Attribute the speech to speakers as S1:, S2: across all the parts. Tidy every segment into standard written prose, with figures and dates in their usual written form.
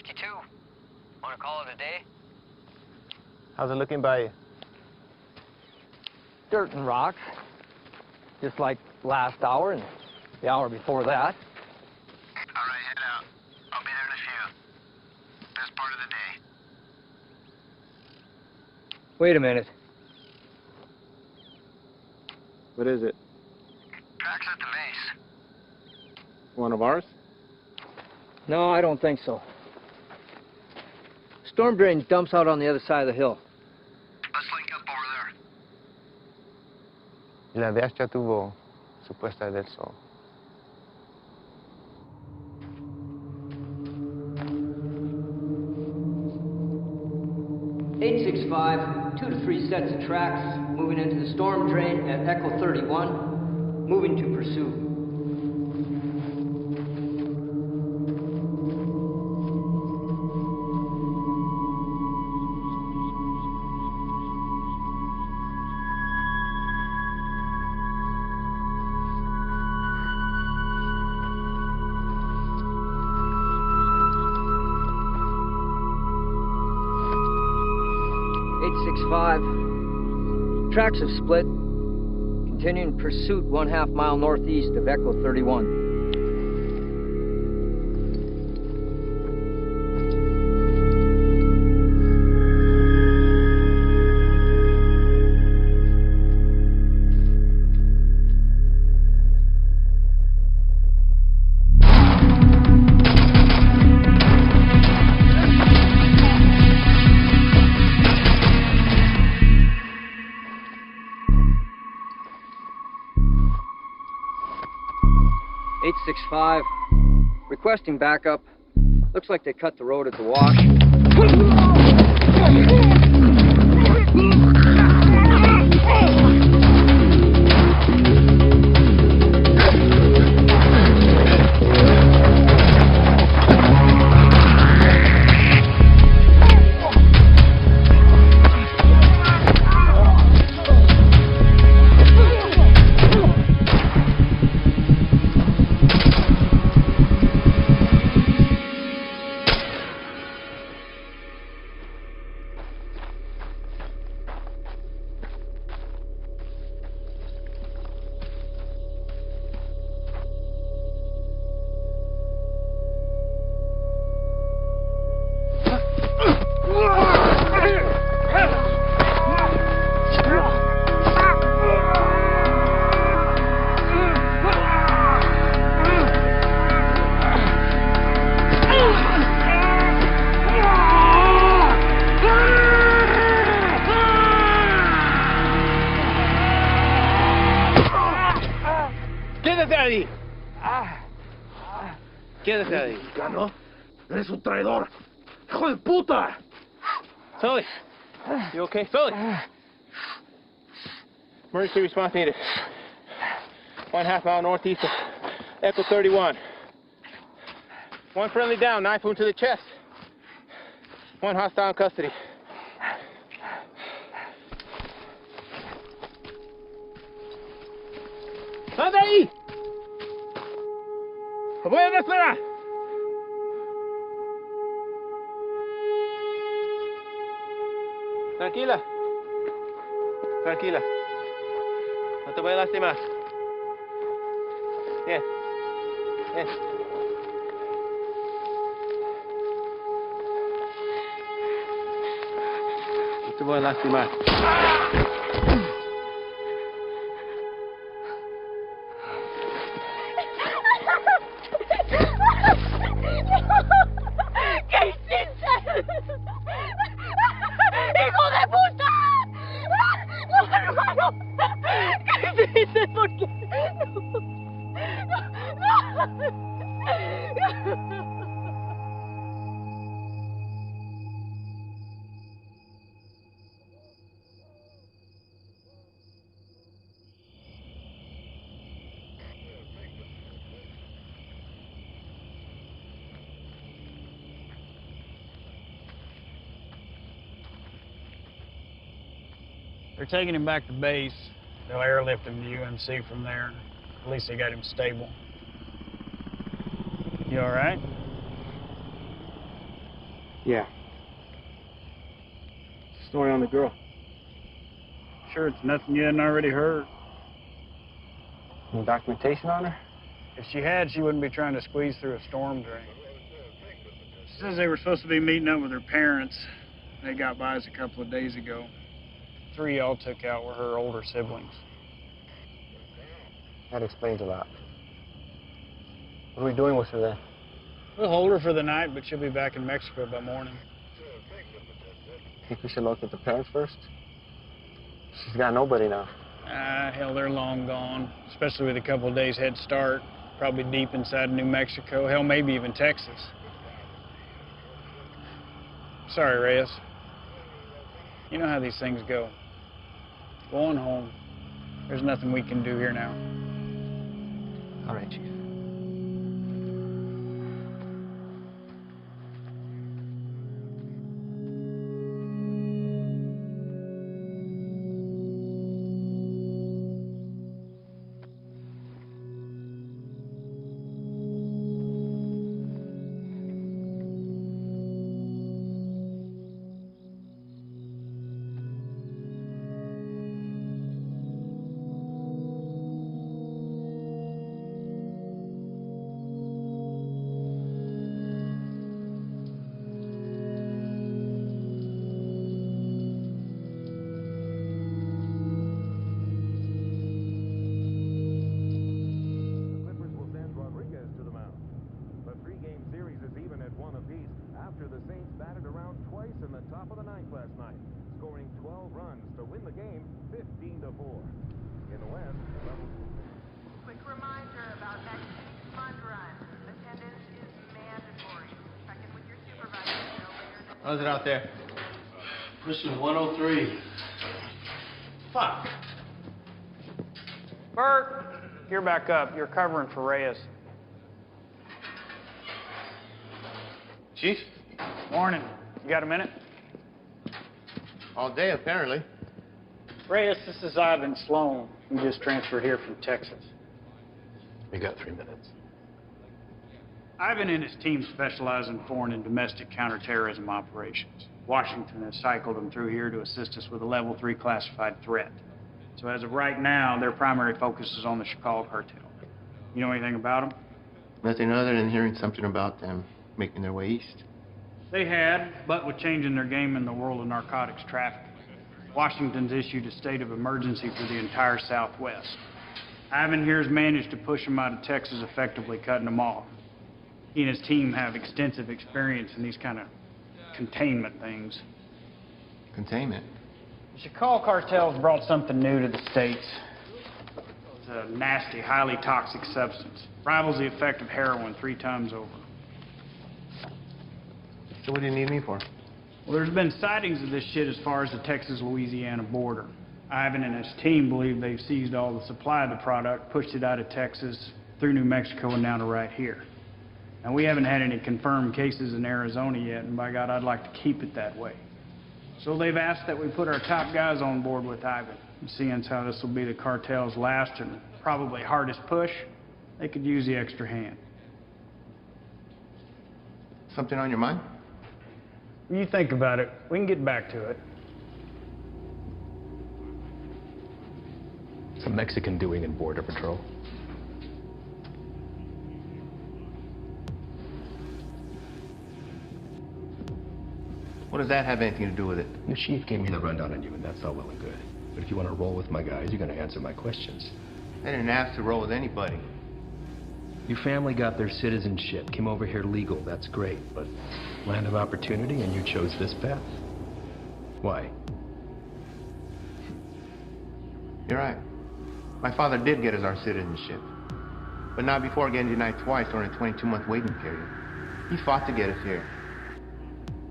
S1: 52. Want to call it a day?
S2: How's it looking by you?
S3: Dirt and rocks, just like last hour and the hour before that.
S1: All right, head out. I'll be there in a few. Best part of the day.
S3: Wait a minute.
S2: What is it?
S1: Tracks at the base.
S2: One of ours?
S3: No, I don't think so. Storm drain dumps out on the other side of the hill.
S1: Let's link up over there.
S2: La DH ya tuvo su puesta del sol.
S3: (865), 2 to 3 sets of tracks, moving into the storm drain at Echo 31, moving to pursuit. Tracks have split. Continuing pursuit 1/2 mile northeast of Echo 31. (865), requesting backup. Looks like they cut the road at the wash.
S2: Quédate ahí.
S4: Mexicano, eres un traidor. ¡Hijo de puta!
S2: Sully, you okay? Sully! Emergency response needed. 1/2 mile northeast of Echo 31. One friendly down, knife wound to the chest. One hostile in custody. ¡Sal ahí! ¡Lo voy a esperar! Tranquila. Tranquila. No te voy a lastimar. Bien. Bien. No te voy a lastimar.
S5: ¿Qué hiciste? ¡Hijo de puta! ¡No, hermano! ¿Qué hiciste? ¿Por qué?
S6: They're taking him back to base. They'll airlift him to UMC from there. At least they got him stable. You all right?
S2: Yeah. Story on the girl.
S6: Sure it's nothing you hadn't already heard.
S2: Any documentation on her?
S6: If she had, she wouldn't be trying to squeeze through a storm drain. She says they were supposed to be meeting up with her parents. They got by us a couple of days ago. 3 y'all took out were her older siblings.
S2: That explains a lot. What are we doing with her then?
S6: We'll hold her for the night, but she'll be back in Mexico by morning.
S2: Think we should locate the parents first? She's got nobody now.
S6: Hell, they're long gone, especially with a couple of days head start. Probably deep inside New Mexico, hell, maybe even Texas. Sorry, Reyes. You know how these things go. Go on home. There's nothing we can do here now.
S2: All right, Chief.
S7: After the Saints batted around twice in the top of the ninth last night, scoring 12 runs to win the game 15-4. In the West,
S8: quick reminder about next week's fund run. Attendance is mandatory. Check in with your supervisor no later than...
S2: How's it out there?
S9: Mission 103.
S6: Fuck. Bert, you're back up. You're covering for Reyes.
S2: Chief?
S6: Morning. You got a minute?
S2: All day, apparently.
S6: Reyes, this is Ivan Sloan. We just transferred here from Texas.
S9: You got 3 minutes.
S6: Ivan and his team specialize in foreign and domestic counterterrorism operations. Washington has cycled them through here to assist us with a level 3 classified threat. So as of right now, their primary focus is on the Chicago Cartel. You know anything about them?
S2: Nothing other than hearing something about them making their way east.
S6: They had, but with changing their game in the world of narcotics trafficking, Washington's issued a state of emergency for the entire Southwest. Ivan here's managed to push them out of Texas, effectively cutting them off. He and his team have extensive experience in these kind of containment things.
S2: Containment?
S6: The Chicago cartel's brought something new to the States. It's a nasty, highly toxic substance. Rivals the effect of heroin 3 times over.
S2: So what do you need me for?
S6: Well, there's been sightings of this shit as far as the Texas-Louisiana border. Ivan and his team believe they've seized all the supply of the product, pushed it out of Texas, through New Mexico, and down to right here. Now, we haven't had any confirmed cases in Arizona yet, and by God, I'd like to keep it that way. So they've asked that we put our top guys on board with Ivan. And seeing as how this will be the cartel's last and probably hardest push, they could use the extra hand.
S2: Something on your mind?
S6: When you think about it, we can get back to it.
S9: What's a Mexican doing in Border Patrol?
S2: What does that have anything to do with it?
S9: The chief gave me the rundown on you, and that's all well and good. But if you want to roll with my guys, you're going to answer my questions.
S2: I didn't ask to roll with anybody.
S9: Your family got their citizenship, came over here legal, that's great, but land of opportunity and you chose this path? Why?
S2: You're right. My father did get us our citizenship, but not before getting denied twice during a 22-month waiting period. He fought to get us here.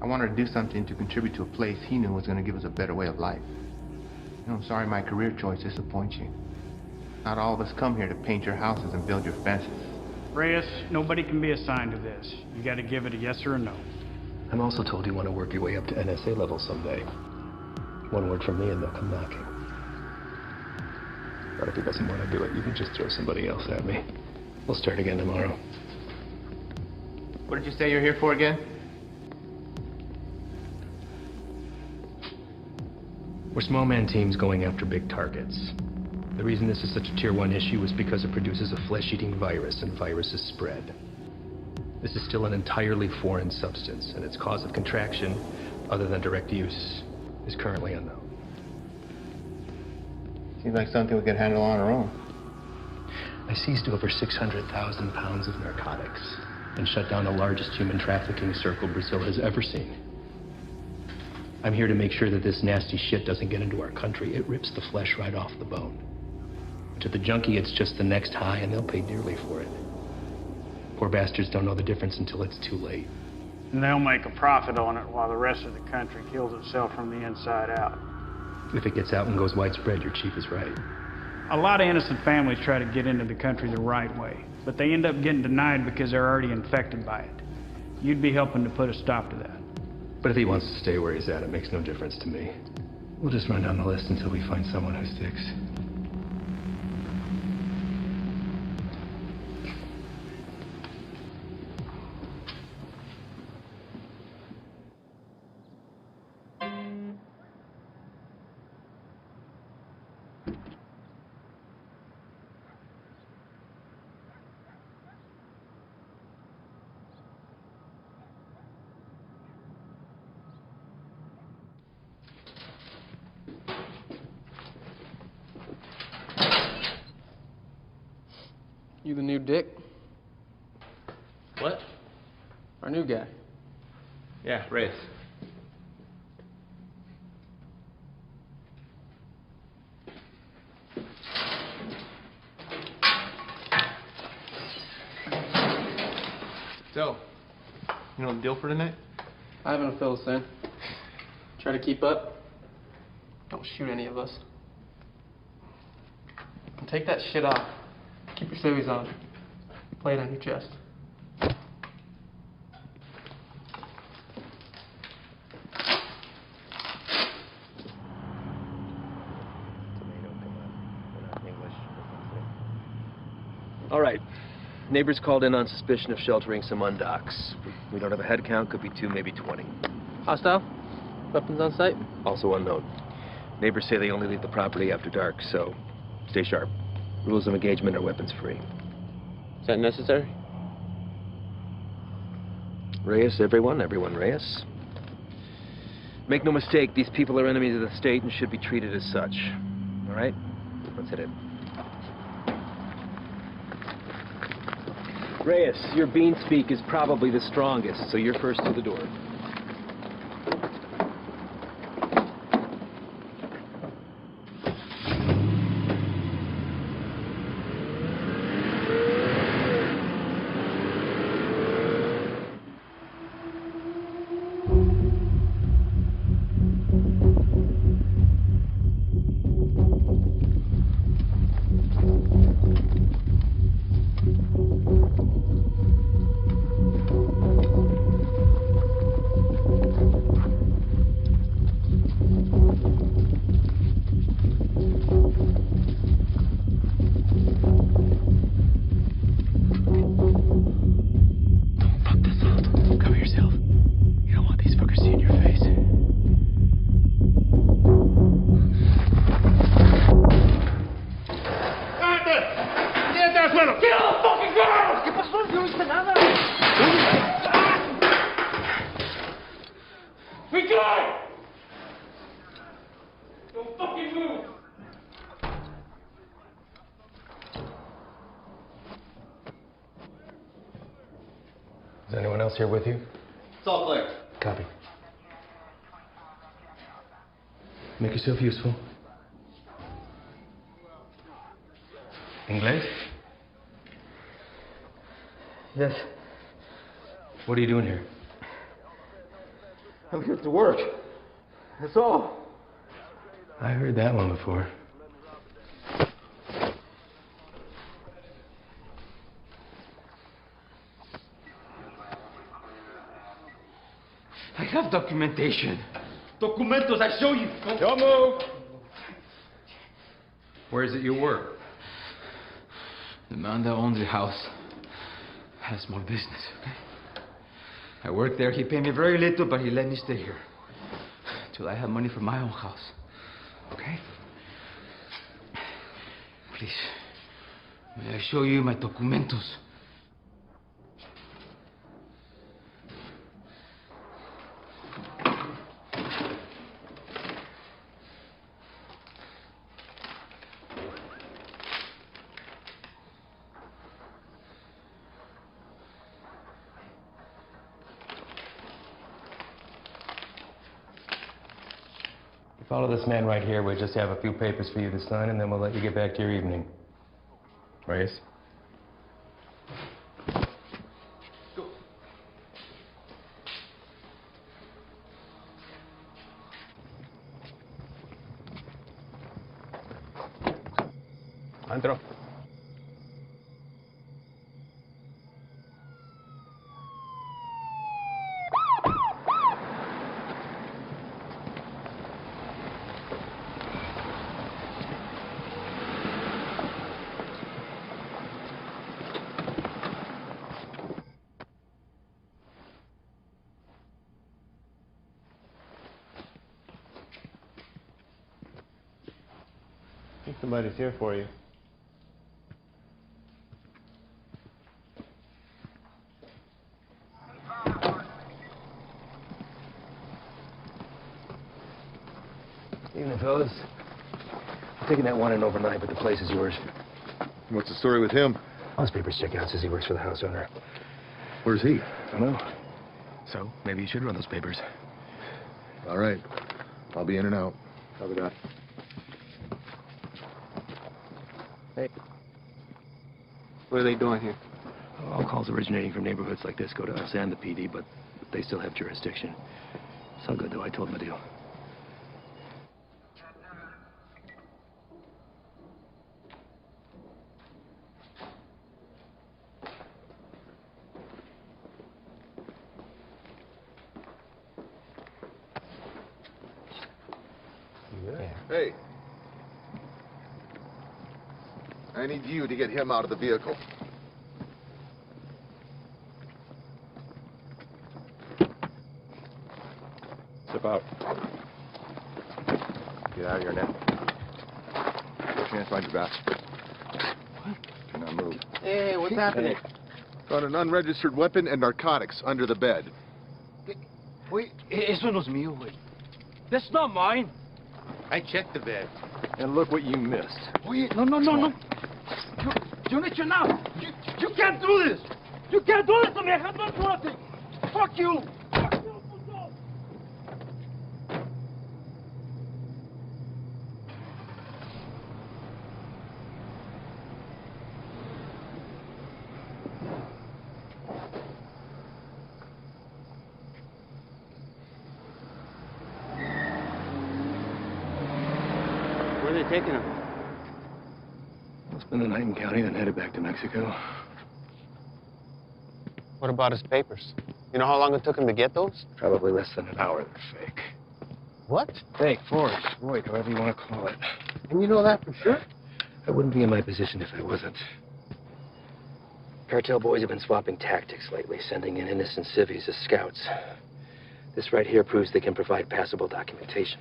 S2: I wanted to do something to contribute to a place he knew was going to give us a better way of life. You know, I'm sorry my career choice disappoints you. Not all of us come here to paint your houses and build your fences.
S6: Reyes, nobody can be assigned to this. You got to give it a yes or a no.
S9: I'm also told you want to work your way up to NSA level someday. One word from me and they'll come knocking. But if he doesn't want to do it, you can just throw somebody else at me. We'll start again tomorrow.
S2: What did you say you're here for again?
S9: We're small man teams going after big targets. The reason this is such a Tier 1 issue is because it produces a flesh-eating virus, and viruses spread. This is still an entirely foreign substance, and its cause of contraction, other than direct use, is currently unknown.
S2: Seems like something we could handle on our own.
S9: I seized over 600,000 pounds of narcotics and shut down the largest human trafficking circle Brazil has ever seen. I'm here to make sure that this nasty shit doesn't get into our country. It rips the flesh right off the bone. To the junkie, it's just the next high, and they'll pay dearly for it. Poor bastards don't know the difference until it's too late.
S6: And they'll make a profit on it while the rest of the country kills itself from the inside out.
S9: If it gets out and goes widespread, your chief is right.
S6: A lot of innocent families try to get into the country the right way, but they end up getting denied because they're already infected by it. You'd be helping to put a stop to that.
S9: But if he wants to stay where he's at, it makes no difference to me. We'll just run down the list until we find someone who sticks.
S10: You the new Dick?
S2: What?
S10: Our new guy.
S2: Yeah, Reyes. So, you know the deal for tonight?
S10: I haven't fill us in. Try to keep up. Don't shoot any of us. And take that shit off. Keep your civvies on. Play it on your chest.
S9: All right. Neighbors called in on suspicion of sheltering some undocks. We don't have a head count, could be 2, maybe 20.
S10: Hostile? Weapons on site?
S9: Also unknown. Neighbors say they only leave the property after dark, so stay sharp. Rules of engagement are weapons free.
S10: Is that necessary?
S9: Reyes, everyone Reyes. Make no mistake, these people are enemies of the state and should be treated as such. All right? Let's hit it. Reyes, your bean speak is probably the strongest, so you're first to the door. Is anyone else here with you?
S10: It's all clear.
S9: Copy. Make yourself useful. English?
S10: Yes.
S9: What are you doing here?
S10: I'm here to work. That's all.
S9: I heard that one before.
S10: I have documentation. Documentos, I show you.
S9: Don't move! Where is it you work?
S10: The man that owns the house has a small business, okay? I work there. He paid me very little, but he let me stay here till I have money for my own house. Okay? Please, may I show you my documentos?
S9: Follow this man right here. We just have a few papers for you to sign, and then we'll let you get back to your evening. Reyes?
S10: Go.
S9: Andro.
S2: I think somebody's here for you.
S9: Evening, fellas. I'm taking that one in overnight, but the place is yours.
S11: What's the story with him?
S9: All his papers check out. Says he works for the house owner.
S11: Where's he?
S9: I don't know. So, maybe you should run those papers.
S11: All right. I'll be in and out.
S9: Copy that. Hey.
S2: What are they doing here?
S9: All calls originating from neighborhoods like this go to us and the PD, but they still have jurisdiction. It's all good, though. I told them the deal.
S11: Hey. I need you to get him out of the vehicle.
S9: Step out. Get out of here now.
S11: Your hands behind your back. What? Do not move.
S2: Hey, what's happening?
S11: Found an unregistered weapon and narcotics under the bed.
S4: Wait, eso no es mío, güey. That's not mine.
S2: I checked the bed.
S9: And look what you missed.
S4: Wait, no. You need to know. You can't do this. You can't do this to me. I have done nothing. Fuck you. Fuck you, puto.
S3: Where are they taking him?
S9: We'll spend the night in county, then headed back to Mexico.
S2: What about his papers? You know how long it took him to get those?
S9: Probably less than an hour. They're fake.
S2: What?
S9: Fake, forged, void, however you want to call it.
S2: And you know that for sure?
S9: I wouldn't be in my position if I wasn't. Cartel boys have been swapping tactics lately, sending in innocent civvies as scouts. This right here proves they can provide passable documentation.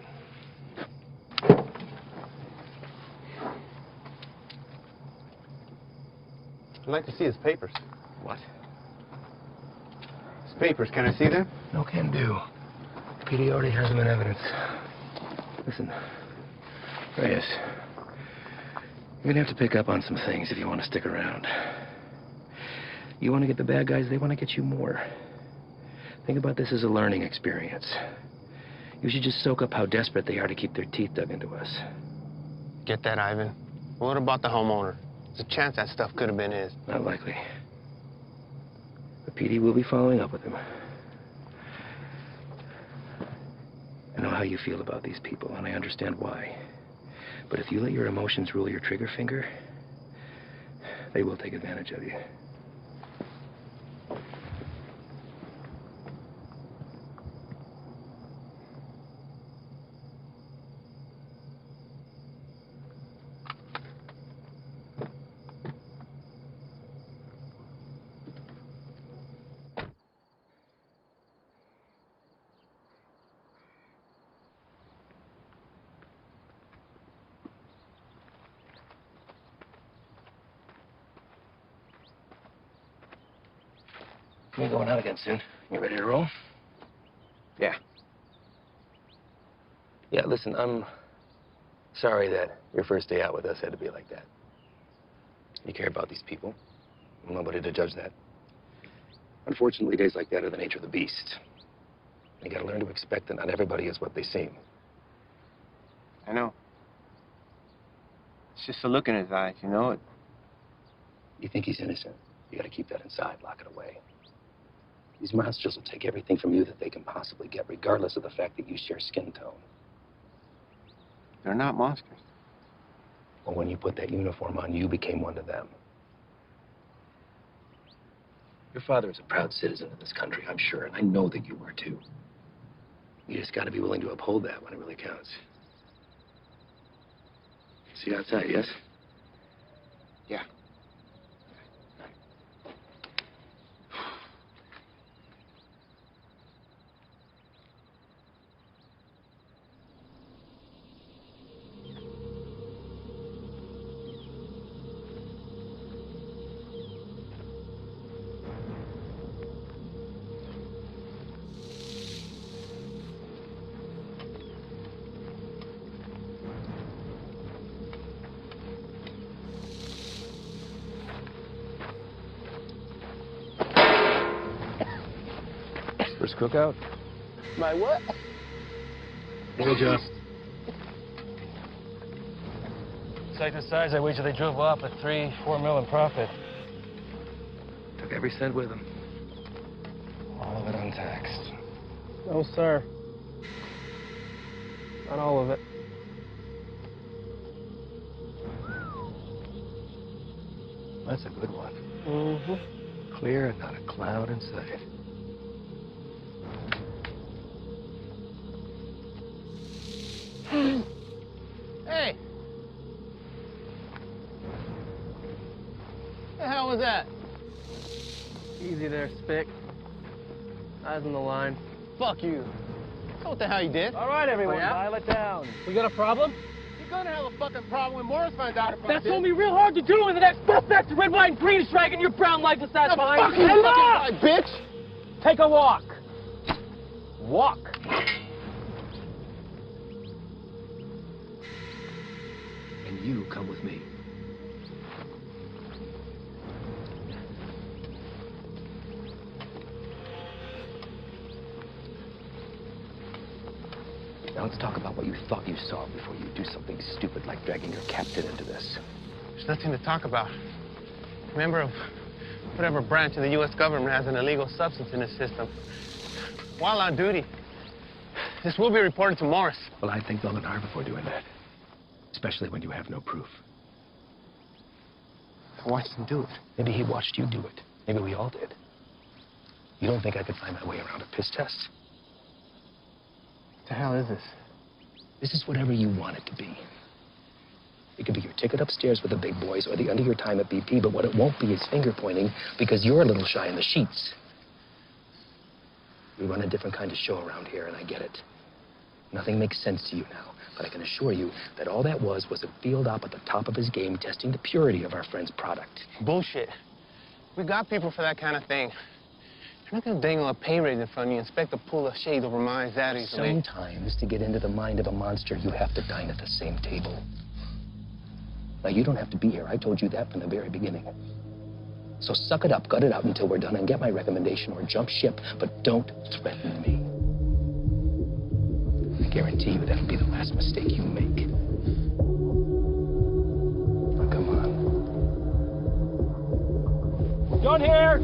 S2: I'd like to see his papers.
S9: What?
S2: His papers, can I see them?
S9: No can do. PD already has them in evidence. Listen, Reyes, you're gonna have to pick up on some things if you want to stick around. You want to get the bad guys, they want to get you more. Think about this as a learning experience. You should just soak up how desperate they are to keep their teeth dug into us.
S2: Get that, Ivan. What about the homeowner? There's a chance that stuff could have been his.
S9: Not likely. The PD will be following up with him. I know how you feel about these people, and I understand why. But if you let your emotions rule your trigger finger, they will take advantage of you. We're going out again soon. You ready to roll?
S2: Yeah.
S9: Yeah, listen, I'm sorry that your first day out with us had to be like that. You care about these people. I'm nobody to judge that. Unfortunately, days like that are the nature of the beast. You gotta learn to expect that not everybody is what they seem.
S2: I know. It's just a look in his eyes, you know?
S9: You think he's innocent. You gotta keep that inside, lock it away. These monsters will take everything from you that they can possibly get, regardless of the fact that you share skin tone.
S2: They're not monsters.
S9: Well, when you put that uniform on, you became one of them. Your father is a proud citizen of this country, I'm sure, and I know that you were too. You just gotta be willing to uphold that when it really counts. See you outside, yes?
S2: Yeah.
S9: First cookout?
S2: My what?
S9: We'll adjust. Site this size, I wager they drove off at 3-4 mil in profit. Took every cent with them. All of it untaxed.
S12: No, sir. Not all of it.
S9: That's a good one.
S12: Mm-hmm.
S9: Clear and not a cloud in sight.
S2: Hey! The hell was that?
S12: Easy there, Spick. Eyes on the line.
S2: Fuck you. That's what the hell you did.
S12: All right, everyone, dial it down. We got a problem?
S2: You're gonna have a fucking problem when Morris finds out about
S12: That's
S2: this.
S12: gonna be real hard to do when the next suspect's red, white, and green is dragging your brown lifeless ass behind.
S2: Fuck you, fucking guy, bitch!
S12: Take a walk. Walk.
S9: And you come with me. Now let's talk about what you thought you saw before you do something stupid like dragging your captain into this.
S2: There's nothing to talk about. Member of whatever branch of the U.S. government has an illegal substance in its system. While on duty, this will be reported to Morris.
S9: Well, I'd think long and hard before doing that. Especially when you have no proof.
S2: I watched him do it.
S9: Maybe he watched you do it. Maybe we all did. You don't think I could find my way around a piss test?
S2: What the hell is this?
S9: This is whatever you want it to be. It could be your ticket upstairs with the big boys or the end of your time at BP, but what it won't be is finger pointing because you're a little shy in the sheets. We run a different kind of show around here, and I get it. Nothing makes sense to you now, but I can assure you that all that was a field op at the top of his game testing the purity of our friend's product.
S2: Bullshit. We got people for that kind of thing. You're not gonna dangle a pay raise in front of you and expect to pull a shade over my eyes that easily.
S9: Sometimes, to get into the mind of a monster, you have to dine at the same table. Now, you don't have to be here. I told you that from the very beginning. So suck it up, gut it out until we're done, and get my recommendation or jump ship, but don't threaten me. I guarantee you that'll be the last mistake you make. Now, come on.
S12: John here.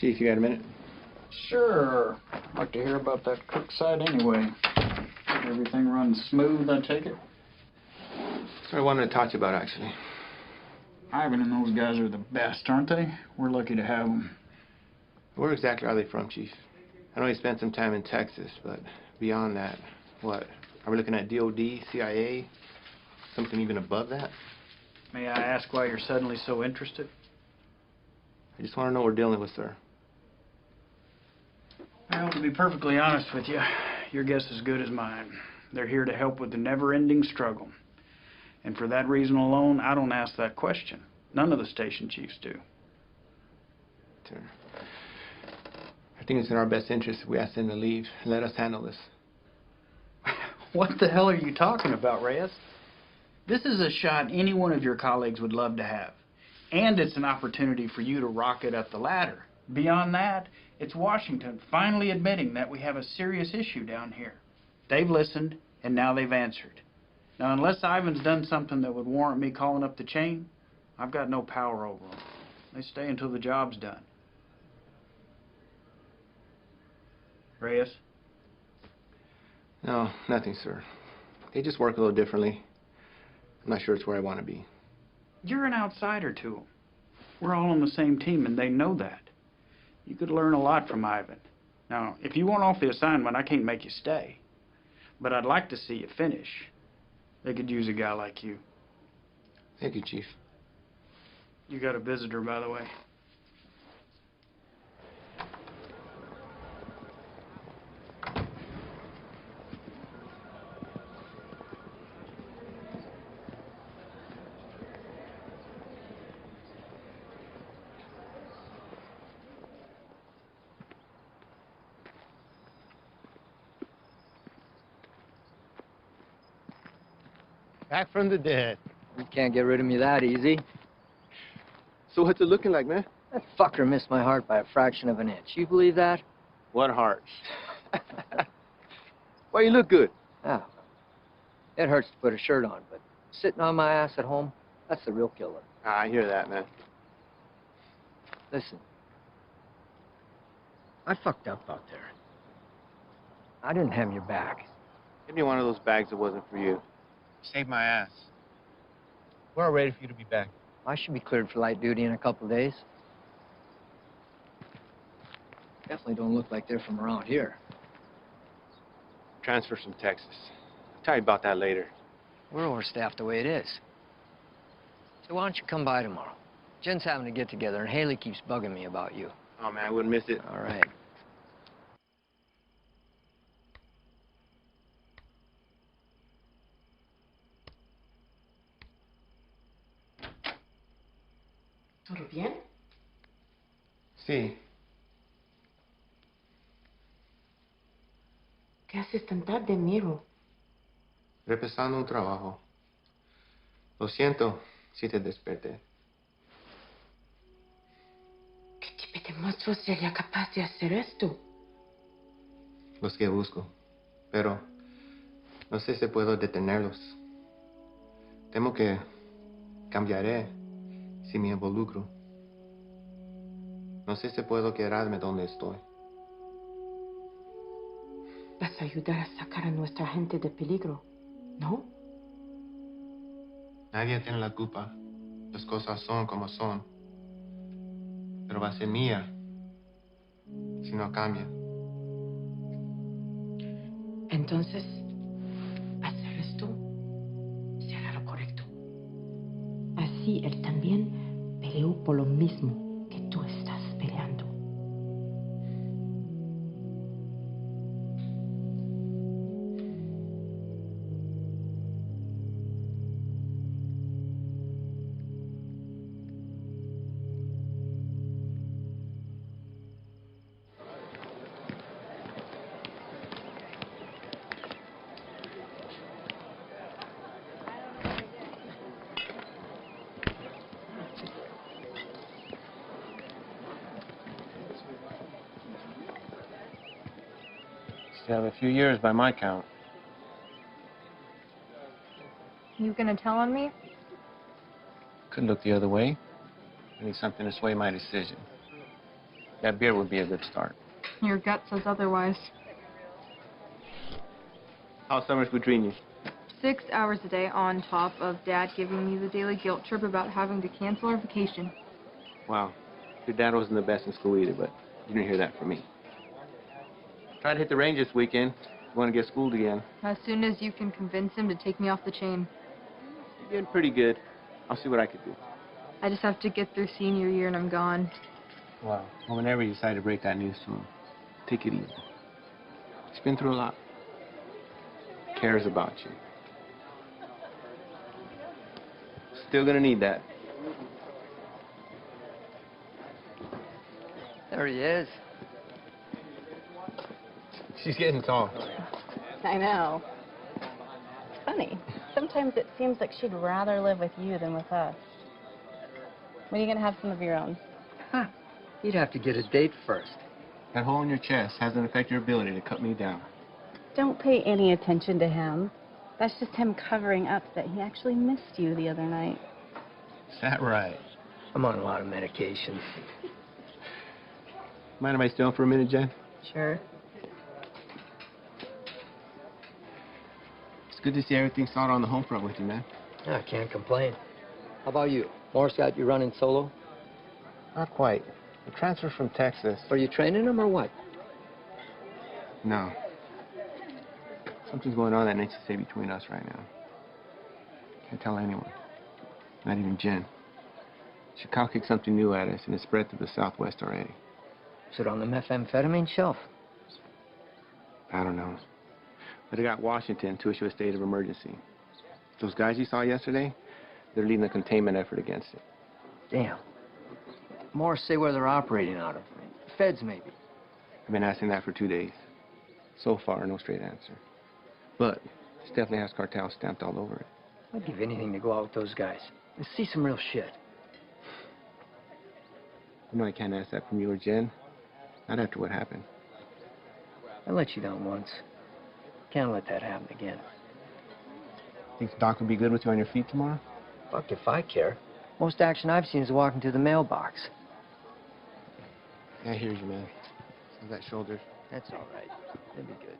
S2: Chief, you got a minute?
S6: Sure. I'd like to hear about that cook site anyway. Everything runs smooth, I take it?
S2: That's what I wanted to talk to you about, actually.
S6: Ivan and those guys are the best, aren't they? We're lucky to have them.
S2: Where exactly are they from, Chief? I know he spent some time in Texas, but beyond that, what? Are we looking at DOD, CIA, something even above that?
S6: May I ask why you're suddenly so interested?
S2: I just want to know what we're dealing with, sir.
S6: Well, to be perfectly honest with you, your guess is as good as mine. They're here to help with the never-ending struggle. And for that reason alone, I don't ask that question. None of the station chiefs do.
S2: Sir, I think it's in our best interest if we ask them to leave and let us handle this.
S6: What the hell are you talking about, Reyes? This is a shot any one of your colleagues would love to have. And it's an opportunity for you to rocket up the ladder. Beyond that, it's Washington finally admitting that we have a serious issue down here. They've listened, and now they've answered. Now, unless Ivan's done something that would warrant me calling up the chain, I've got no power over them. They stay until the job's done. Reyes?
S2: No, nothing, sir. They just work a little differently. I'm not sure it's where I want to be.
S6: You're an outsider to them. We're all on the same team, and they know that. You could learn a lot from Ivan. Now, if you want off the assignment, I can't make you stay. But I'd like to see you finish. They could use a guy like you.
S2: Thank you, Chief.
S6: You got a visitor, by the way.
S2: Back from the dead.
S3: You can't get rid of me that easy.
S2: So what's it looking like, man?
S3: That fucker missed my heart by a fraction of an inch. You believe that?
S2: What heart? Why, you look good.
S3: Yeah. It hurts to put a shirt on, but sitting on my ass at home, that's the real killer.
S2: I hear that, man.
S3: Listen. I fucked up out there. I didn't have your back.
S2: Give me one of those bags that wasn't for you. Saved my ass. We're all ready for you to be back.
S3: I should be cleared for light duty in a couple of days. Definitely don't look like they're from around here.
S2: Transfer from Texas. I'll tell you about that later.
S3: We're overstaffed the way it is. So why don't you come by tomorrow? Jen's having a get-together, and Haley keeps bugging me about you.
S2: Oh, man, I wouldn't miss it.
S3: All right.
S13: ¿Todo bien?
S2: Sí.
S13: ¿Qué haces tan tarde, Miro?
S2: Repasando un trabajo. Lo siento si te desperté.
S13: ¿Qué tipo de monstruo sería capaz de hacer esto?
S2: Los que busco. Pero no sé si puedo detenerlos. Temo que cambiaré si me involucro. No sé si puedo quedarme donde estoy.
S13: Vas a ayudar a sacar a nuestra gente de peligro, ¿no?
S2: Nadie tiene la culpa. Las cosas son como son. Pero va a ser mía si no cambia.
S13: Entonces, hacer esto será lo correcto. Así él también peleó por lo mismo que tú estás peleando.
S2: Still have a few years by my count.
S5: You gonna tell on me?
S2: Could look the other way. I need something to sway my decision. That beer would be a good start.
S5: Your gut says otherwise.
S2: How's summers between you?
S5: 6 hours a day on top of Dad giving me the daily guilt trip about having to cancel our vacation.
S2: Wow. Your dad wasn't the best in school either, but you didn't hear that from me. Try to hit the range this weekend. You want to get schooled again.
S5: As soon as you can convince him to take me off the chain.
S2: You're getting pretty good. I'll see what I can do.
S5: I just have to get through senior year and I'm gone.
S2: Wow. Well, whenever you decide to break that news to him, take it easy. He's been through a lot. Cares about you. Still gonna need that.
S3: There he is.
S2: She's getting tall.
S14: I know. It's funny. Sometimes it seems like she'd rather live with you than with us. When are you going to have some of your own?
S3: Huh. You'd have to get a date first.
S2: That hole in your chest hasn't affected your ability to cut me down.
S14: Don't pay any attention to him. That's just him covering up that he actually missed you the other night.
S2: Is that right?
S3: I'm on a lot of medications.
S2: Mind if I stay on for a minute, Jen?
S14: Sure.
S2: It's good to see everything sorted on the home front with you, man.
S3: I can't complain. How about you? Morris got you running solo?
S2: Not quite. The transfer from Texas.
S3: Are you training him or what?
S2: No. Something's going on that needs to stay between us right now. Can't tell anyone. Not even Jen. Chicago kicked something new at us, and it's spread to the Southwest already.
S3: Is it on the methamphetamine shelf?
S2: I don't know. But it got Washington to issue a state of emergency. Those guys you saw yesterday, they're leading a containment effort against it.
S3: Damn. Morris say where they're operating out of. Feds, maybe.
S2: I've been asking that for 2 days. So far, no straight answer. But this definitely has Cartel stamped all over it.
S3: I'd give anything to go out with those guys and see some real shit.
S2: You know I can't ask that from you or Jen. Not after what happened.
S3: I let you down once. Can't let that happen again.
S2: Think the doc would be good with you on your feet tomorrow?
S3: Fuck if I care. Most action I've seen is walking to the mailbox.
S2: Yeah, I hear you, man. How's that shoulder?
S3: That's all right. It'll be good.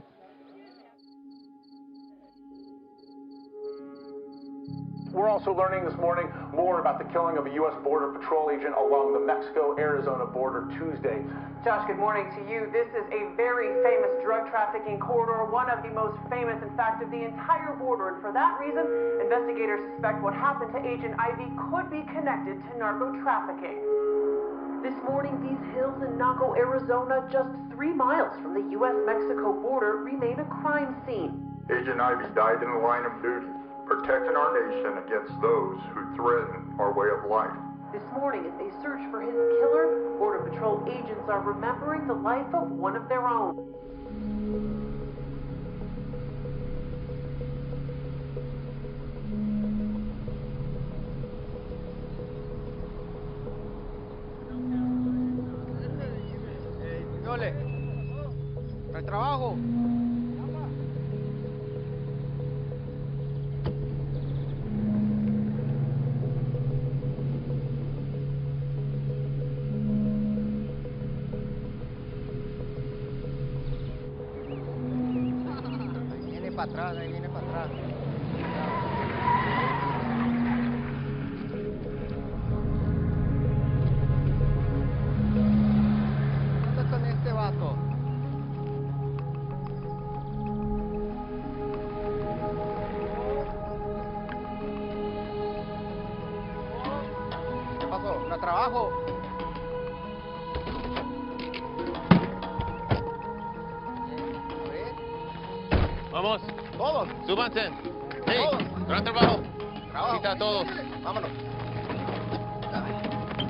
S15: We're also learning this morning more about the killing of a U.S. Border Patrol agent along the Mexico-Arizona border Tuesday.
S8: Josh, good morning to you. This is a very famous drug trafficking corridor, one of the most famous, in fact, of the entire border. And for that reason, investigators suspect what happened to Agent Ivy could be connected to narco-trafficking. This morning, these hills in Naco, Arizona, just 3 miles from the U.S.-Mexico border, remain a crime scene.
S16: Agent Ivy died in the line of duty, protecting our nation against those who threaten our way of life.
S8: This morning, as they search for his killer, Border Patrol agents are remembering the life of one of their own.
S4: Yole, al trabajo. Ahí viene para atrás. ¿Dónde está este vato? ¿Qué pasó? ¿No trabajo?
S2: Vamos.
S4: Todos.
S2: Súbanse. Hey, gran trabajo. Cita a todos.
S4: Vámonos.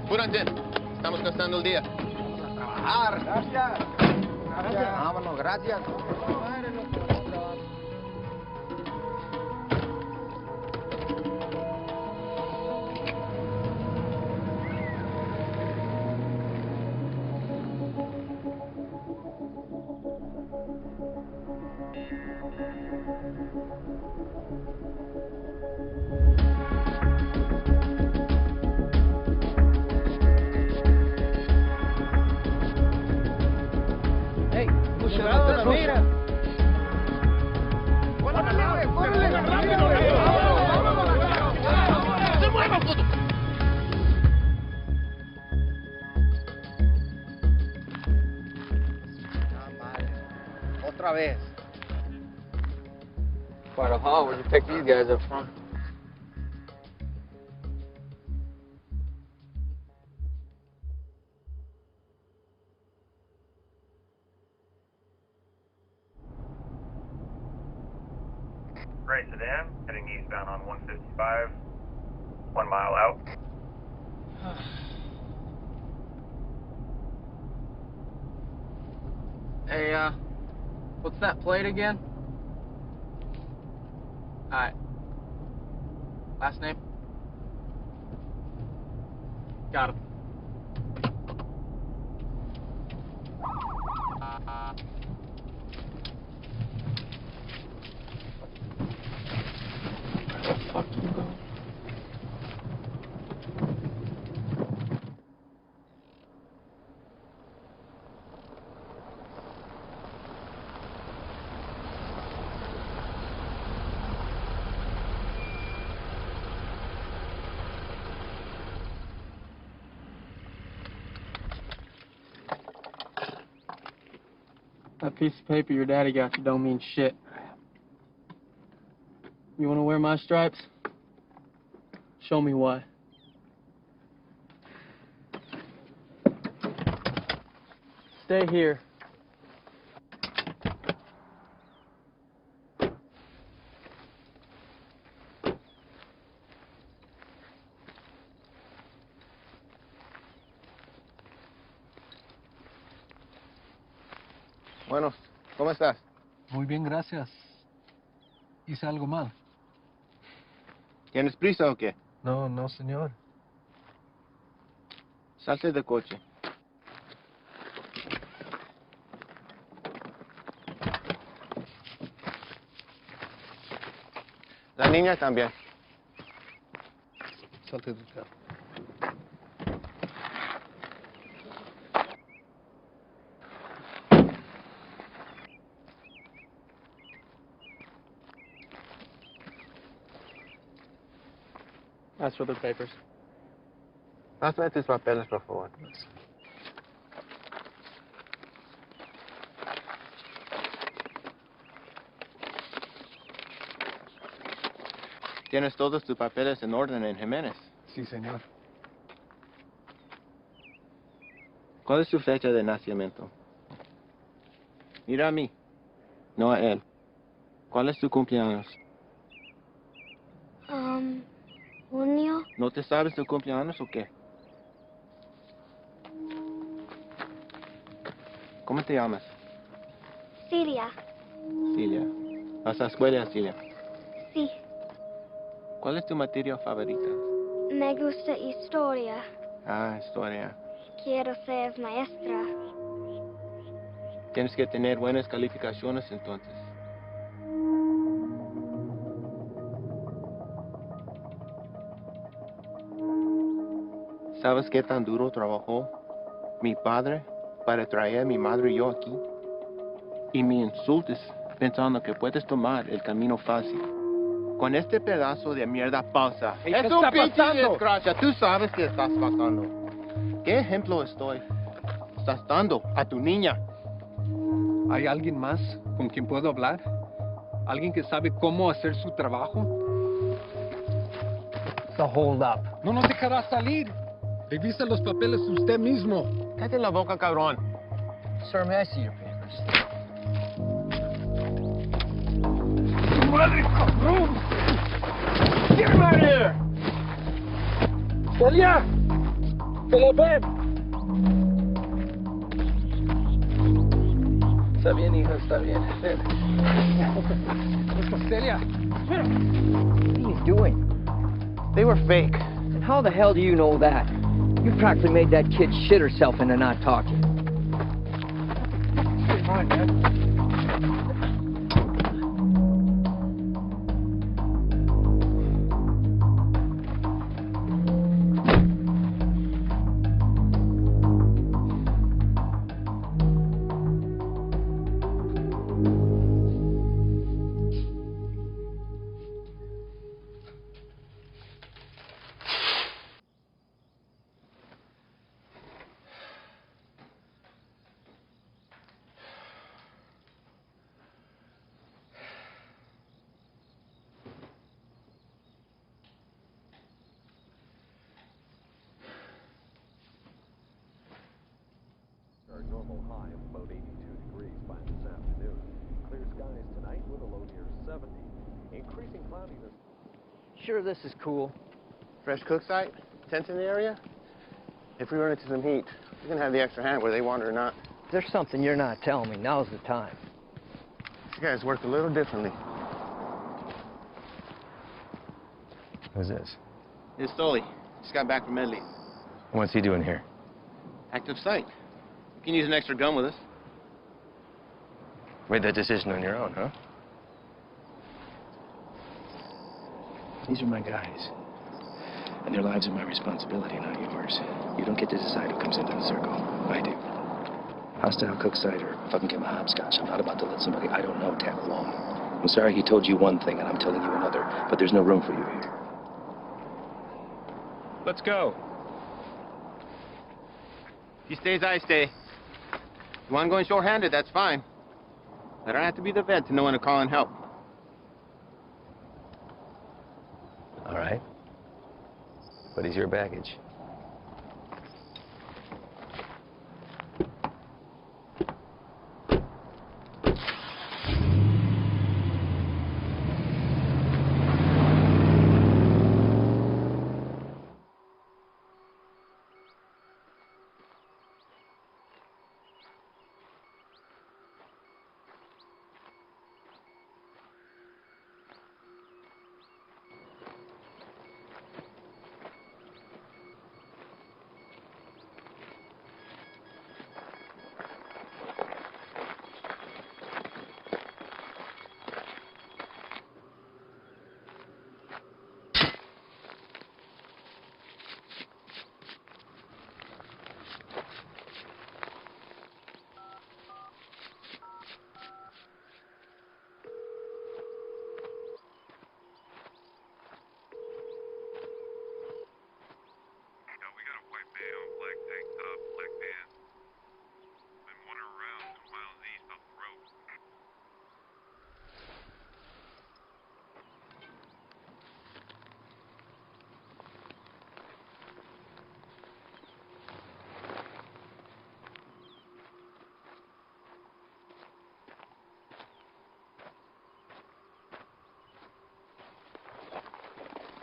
S2: Apúrense. Estamos gastando el día.
S4: Vamos a trabajar. Gracias. Gracias. Vámonos, gracias.
S12: otra vez.
S17: Quite a haul. Where'd you pick these guys up from?
S18: Gray sedan, heading eastbound on 155, 1 mile out.
S12: Hey, what's that plate again? Alright. Last name? Got it.
S17: Fuck you, bro.
S12: That piece of paper your daddy got you don't mean shit. You wanna wear my stripes? Show me why. Stay here.
S2: Bueno, ¿cómo estás?
S19: Muy bien, gracias. ¿Hice algo mal?
S2: ¿Tienes prisa o qué?
S19: No, no, señor.
S2: Salte del coche. La niña también.
S19: Salte del carro.
S12: That's for the papers.
S2: Pásame tus papeles, por favor. ¿Tienes todos tus papeles en orden en Jiménez?
S19: Sí, señor.
S2: ¿Cuál es su fecha de nacimiento? Mira a mí, no a él. ¿Cuál es tu cumpleaños?
S5: Junio.
S2: ¿No te sabes tu cumpleaños o qué? ¿Cómo te llamas?
S5: Siria.
S2: Cilia. ¿Vas a la escuela, Cilia?
S5: Sí.
S2: ¿Cuál es tu materia favorita?
S5: Me gusta historia.
S2: Ah, historia.
S5: Quiero ser maestra.
S2: Tienes que tener buenas calificaciones entonces. ¿Sabes qué tan duro trabajó mi padre para traer a mi madre y yo aquí? Y me insultes pensando que puedes tomar el camino fácil. Con este pedazo de mierda falsa.
S19: Hey,
S2: es
S19: ¿qué
S2: un
S19: está
S2: pinche
S19: pasando?
S2: desgracia. Tú sabes qué estás pasando. ¿Qué ejemplo estás dando a tu niña?
S19: ¿Hay alguien más con quien puedo hablar? ¿Alguien que sabe cómo hacer su trabajo?
S3: It's a hold up.
S19: No nos dejará salir. Revisa los papeles usted mismo.
S2: Cállate la boca, cabrón.
S3: Sir, may I see your papers?
S4: ¡Madre, cabrón! ¡Get him out of here! ¡Celia! ¡Celia, ven!
S12: Está bien, hijo, está bien. Ven.
S19: Celia.
S3: What are you doing?
S2: They were fake.
S3: And how the hell do you know that? You practically made that kid shit herself into not talking.
S19: Come on, Dad.
S7: normal high of about 82 degrees by this afternoon. Clear skies tonight with a low near 70. Increasing cloudiness.
S2: Sure, this is cool. Fresh cook site, tents in the area. If we run into some heat, we're gonna have the extra hand whether they want it or not.
S3: There's something you're not telling me. Now's the time.
S2: These guys work a little differently.
S9: Who's this?
S2: It's Stoli. Just got back from Medley.
S9: What's he doing here?
S2: Active site. You can use an extra gun with us.
S9: Made that decision on your own, huh? These are my guys. And their lives are my responsibility, not yours. You don't get to decide who comes into the circle. I do. Hostile cook site or fucking give him a hopscotch. I'm not about to let somebody I don't know tag along. I'm sorry he told you one thing and I'm telling you another, but there's no room for you here. Let's go.
S2: If he stays, I stay. If you want going short-handed, that's fine. I don't have to be the vet to know when to call in help.
S9: All right. What is your baggage?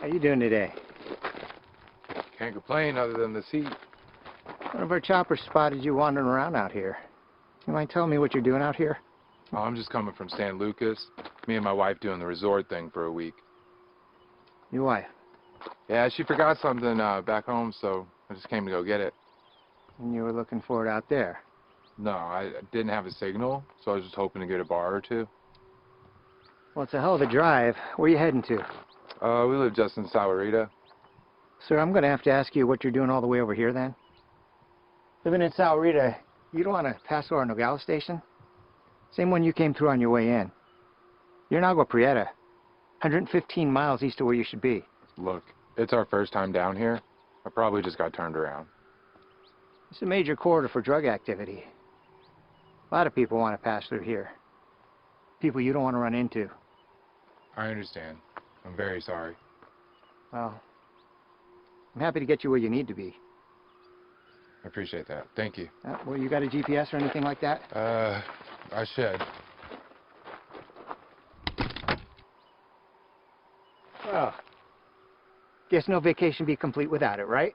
S2: How you doing today?
S11: Can't complain other than this heat.
S2: One of our choppers spotted you wandering around out here. You mind telling me what you're doing out here?
S11: Oh, I'm just coming from San Lucas. Me and my wife doing the resort thing for a week.
S2: Your wife?
S11: Yeah, she forgot something back home, so I just came to go get it.
S2: And you were looking for it out there?
S11: No, I didn't have a signal, so I was just hoping to get a bar or two.
S2: Well, it's a hell of a drive. Where are you heading to?
S11: We live just in Sahuarita.
S2: Sir, I'm going to have to ask you what you're doing all the way over here, then. Living in Sahuarita, you don't want to pass through our Nogales station? Same one you came through on your way in. You're in Agua Prieta, 115 miles east of where you should be.
S11: Look, it's our first time down here. I probably just got turned around.
S2: It's a major corridor for drug activity. A lot of people want to pass through here. People you don't want to run into.
S11: I understand. I'm very sorry.
S2: Well, I'm happy to get you where you need to be.
S11: I appreciate that. Thank you.
S2: Well, you got a GPS or anything like that?
S11: I should.
S2: Well, guess no vacation be complete without it, right?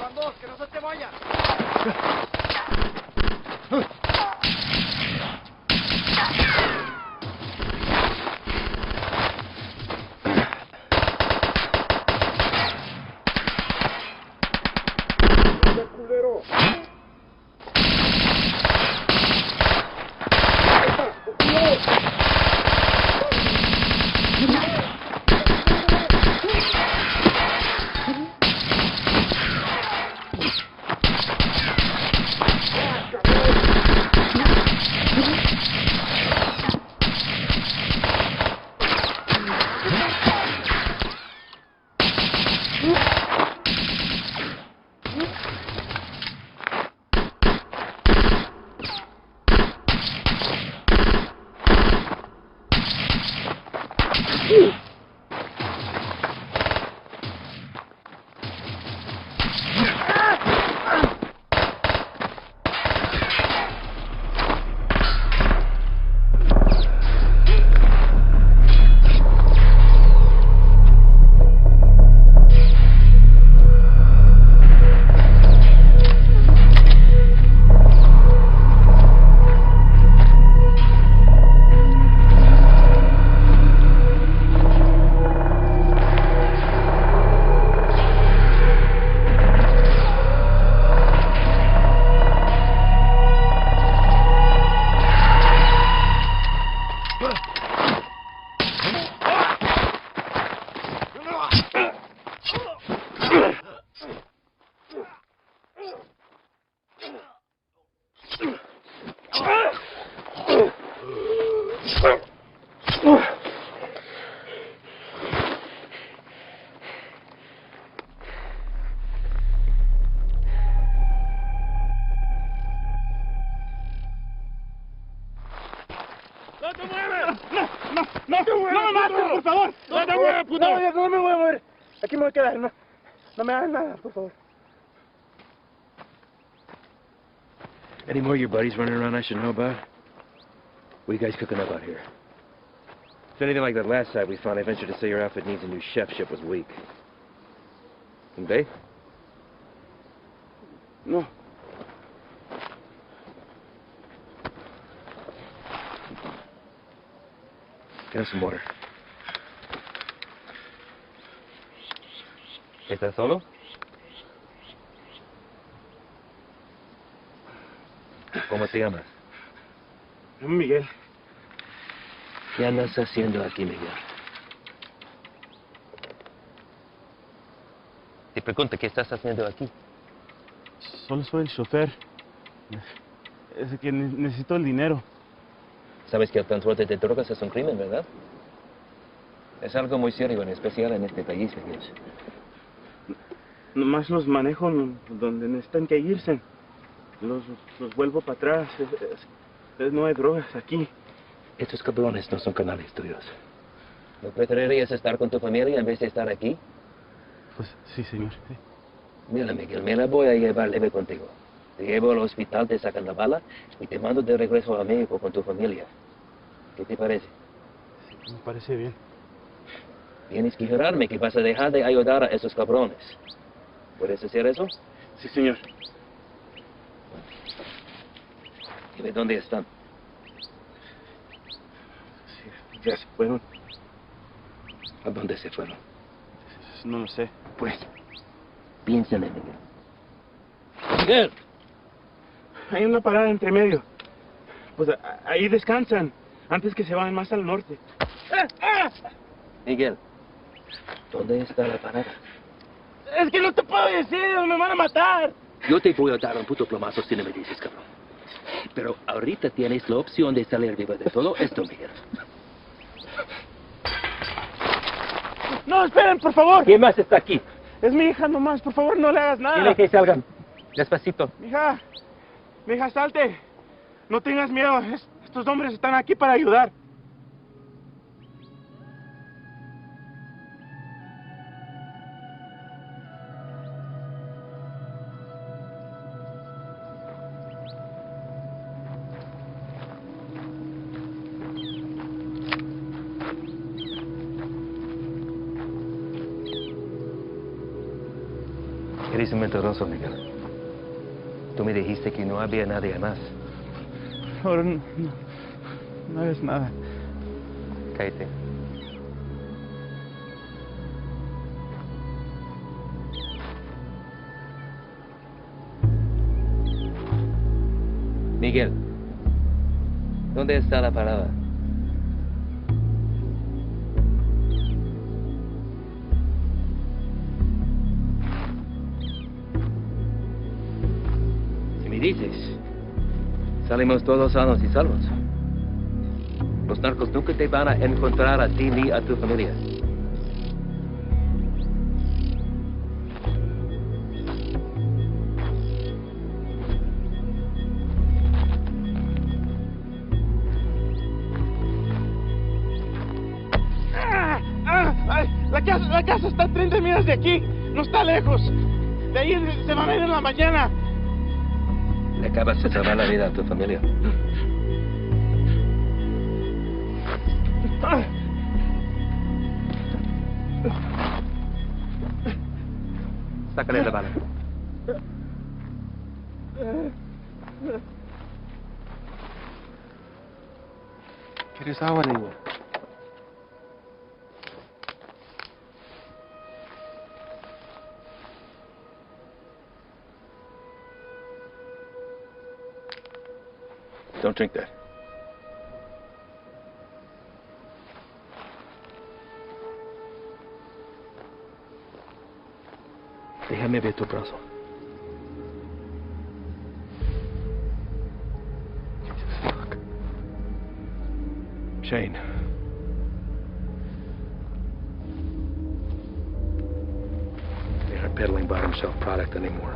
S4: Van dos, que no se te vaya.
S16: culero!
S4: ¡No te muevas! ¡No me mates, por favor! ¡No te muevas, puto! No me voy a mover. Aquí me voy a quedar, no me hagas nada, por favor.
S9: Any more of your buddies running around I should know about? What are you guys cooking up out here? If anything like that last site we found, I venture to say your outfit needs a new chef. Ship was weak. And they?
S4: No.
S9: Get us some water. ¿Estás solo? ¿Cómo te llamas?
S4: Miguel.
S9: ¿Qué andas haciendo aquí, Miguel? Te pregunto, ¿qué estás haciendo aquí?
S4: Solo soy el chofer. Es que necesito el dinero.
S9: Sabes que el transporte de drogas es un crimen, ¿verdad? Es algo muy serio, en especial en este país, Miguel.
S4: Nomás los manejo donde necesitan que irse. Los vuelvo para atrás. No hay drogas aquí.
S9: Estos cabrones no son canales tuyos. ¿No preferirías estar con tu familia en vez de estar aquí?
S4: Pues sí, señor. Sí.
S9: Mira, Miguel, me la voy a llevar leve contigo. Te llevo al hospital, te sacan la bala y te mando de regreso a México con tu familia. ¿Qué te parece?
S4: Sí, me parece bien.
S9: Tienes que jurarme que vas a dejar de ayudar a esos cabrones. ¿Puedes hacer eso?
S4: Sí, señor.
S9: Dime dónde están.
S4: Sí, ya se fueron.
S9: ¿A dónde se fueron?
S4: No lo sé.
S9: Pues, piensa en él, Miguel. ¡Miguel!
S4: Hay una parada entre medio. Pues ahí descansan, antes que se vayan más al norte.
S9: Miguel, ¿dónde está la parada?
S4: Es que no te puedo decir, me van a matar.
S9: Yo te voy a dar un puto plomazo si no me dices, cabrón. Pero ahorita tienes la opción de salir vivo de todo esto, Miguel.
S4: No, esperen, por favor.
S9: ¿Quién más está aquí?
S4: Es mi hija nomás, por favor, no le hagas nada.
S9: Dile que salgan. Despacito.
S4: Mija, salte. No tengas miedo, estos hombres están aquí para ayudar.
S9: eres un mentiroso, Miguel. Tú me dijiste que no había nadie más.
S6: Ahora no es nada.
S9: Cállate. Miguel, ¿dónde está la parada? Si me dices, salimos todos sanos y salvos. Los narcos nunca te van a encontrar a ti ni a tu familia.
S4: La casa está a 30 millas de aquí, no está lejos. De ahí se va a venir en la mañana.
S9: Le acabas de salvar la vida a tu familia. Sácale la bala.
S2: ¿Quieres agua, niño?
S9: Don't drink that. Déjame ver tu brazo. Jesus, fuck. Shane. They aren't peddling bottom shelf product anymore.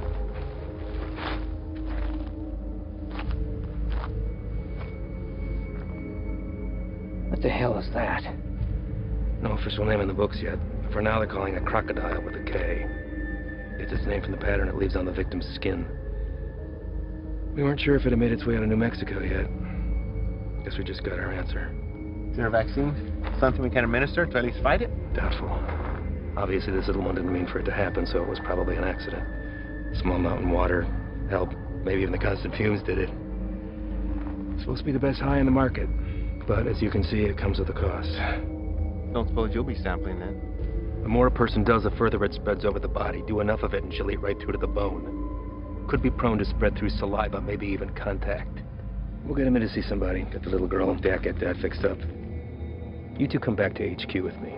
S3: What the hell is that?
S9: No official name in the books yet. For now, they're calling it crocodile with a K. It's its name from the pattern it leaves on the victim's skin. We weren't sure if it had made its way out of New Mexico yet. Guess we just got our answer.
S2: Is there a vaccine? Something we can administer to at least fight it?
S9: Doubtful. Obviously, this little one didn't mean for it to happen, so it was probably an accident. Small mountain water, hell, maybe even the constant fumes did it. It's supposed to be the best high in the market, but as you can see, it comes with a cost.
S2: Don't suppose you'll be sampling then?
S9: The more a person does, the further it spreads over the body. Do enough of it and she'll eat right through to the bone. Could be prone to spread through saliva, maybe even contact. We'll get him in to see somebody. Get the little girl and Dak get that fixed up. You two come back to HQ with me.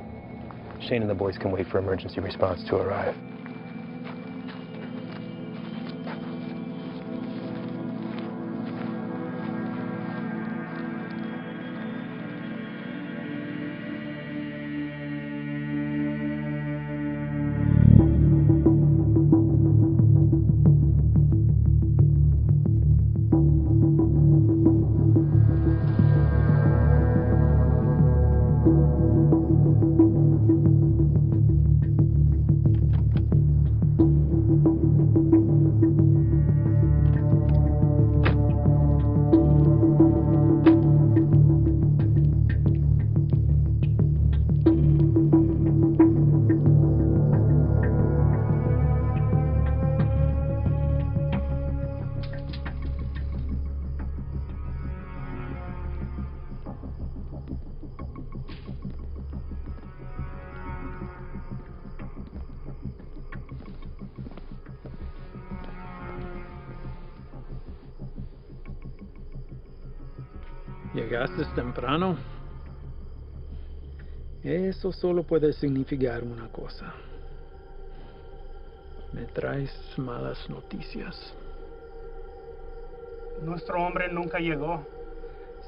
S9: Shane and the boys can wait for emergency response to arrive.
S19: Llegaste temprano. Eso solo puede significar una cosa. Me traes malas noticias.
S6: Nuestro hombre nunca llegó.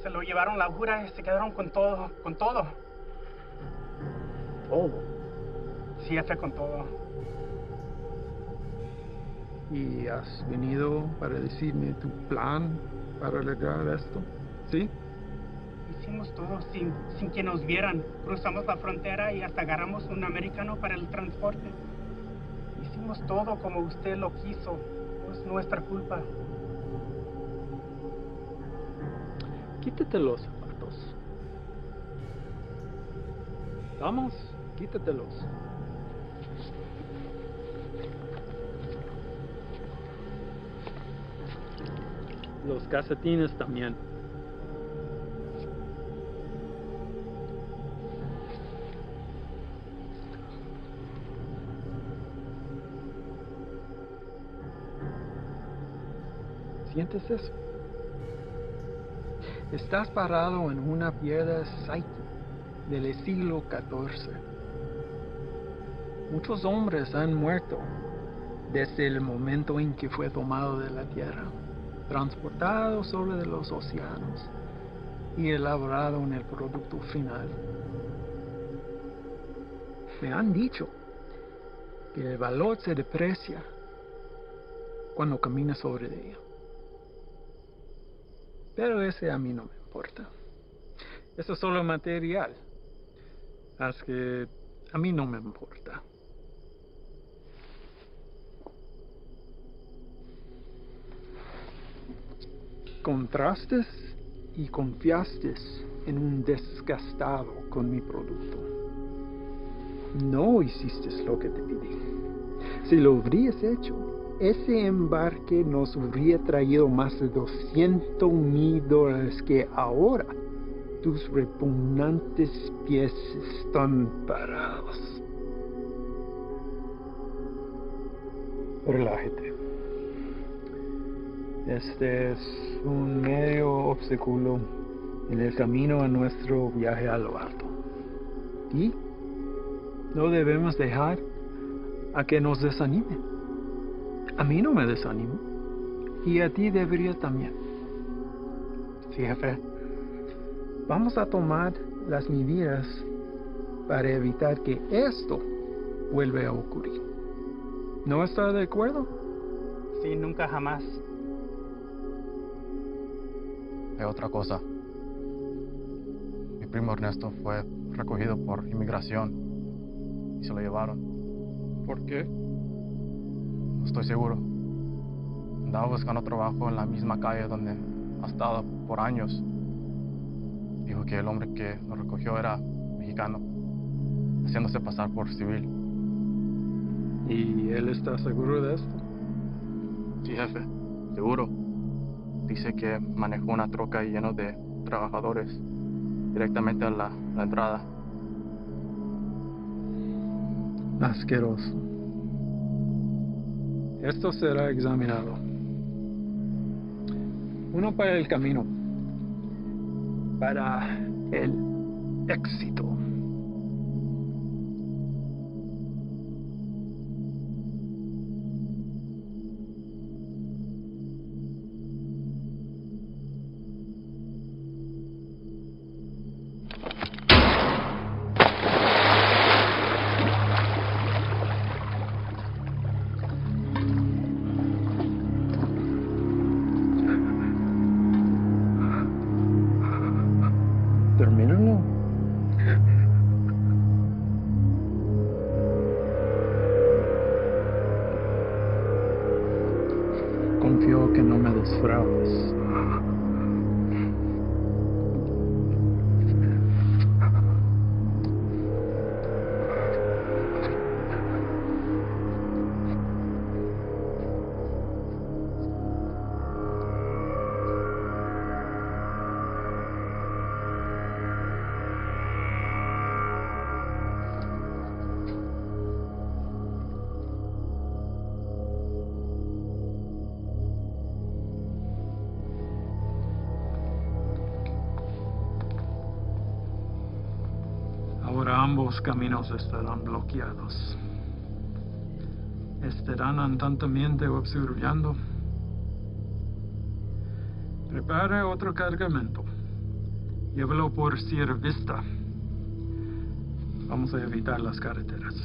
S6: Se lo llevaron la jura y se quedaron con todo, con todo.
S19: ¿Todo?
S6: Sí, jefe, con todo.
S19: ¿Y has venido para decirme tu plan para arreglar esto? ¿Sí?
S6: Hicimos todo sin que nos vieran. Cruzamos la frontera y hasta agarramos un americano para el transporte. Hicimos todo como usted lo quiso. No es nuestra culpa.
S19: Quítate los zapatos. Vamos, quítatelos. Los calcetines también. ¿Sientes eso? Estás parado en una piedra Psyche del siglo XIV. Muchos hombres han muerto desde el momento en que fue tomado de la tierra, transportado sobre los océanos y elaborado en el producto final. Me han dicho que el valor se deprecia cuando caminas sobre ella. Pero ese a mí no me importa. Eso es solo material. Así que a mí no me importa. Contrastes y confiaste en un desgastado con mi producto. No hiciste lo que te pedí. Si lo hubieras hecho, ese embarque nos hubiera traído más de $200,000 que ahora tus repugnantes pies están parados. Relájate. Este es un medio obstáculo en el camino a nuestro viaje a lo alto. Y no debemos dejar a que nos desanime. A mí no me desanimo. Y a ti debería también. Sí, jefe. Vamos a tomar las medidas para evitar que esto vuelva a ocurrir. ¿No está de acuerdo?
S6: Sí, nunca jamás.
S20: Hay otra cosa. Mi primo Ernesto fue recogido por inmigración y se lo llevaron.
S19: ¿Por qué?
S20: No estoy seguro. Andaba buscando trabajo en la misma calle donde ha estado por años. Dijo que el hombre que lo recogió era mexicano, haciéndose pasar por civil.
S19: ¿Y él está seguro de esto?
S20: Sí, jefe, seguro. Dice que manejó una troca llena de trabajadores directamente a la entrada.
S19: Asqueroso. Esto será examinado. Uno para el camino. Para el éxito. Termínalo. Confío que no me defraudes. Ahora ambos caminos estarán bloqueados. Estarán andantamente observando. Prepare otro cargamento. Llévelo por Sierra Vista. Vamos a evitar las carreteras.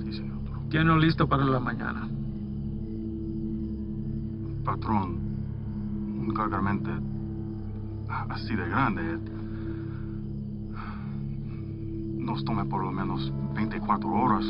S16: Sí, señor.
S19: Tiene listo para la mañana.
S16: Patrón, un cargamento así de grande nos toma por lo menos 24 horas.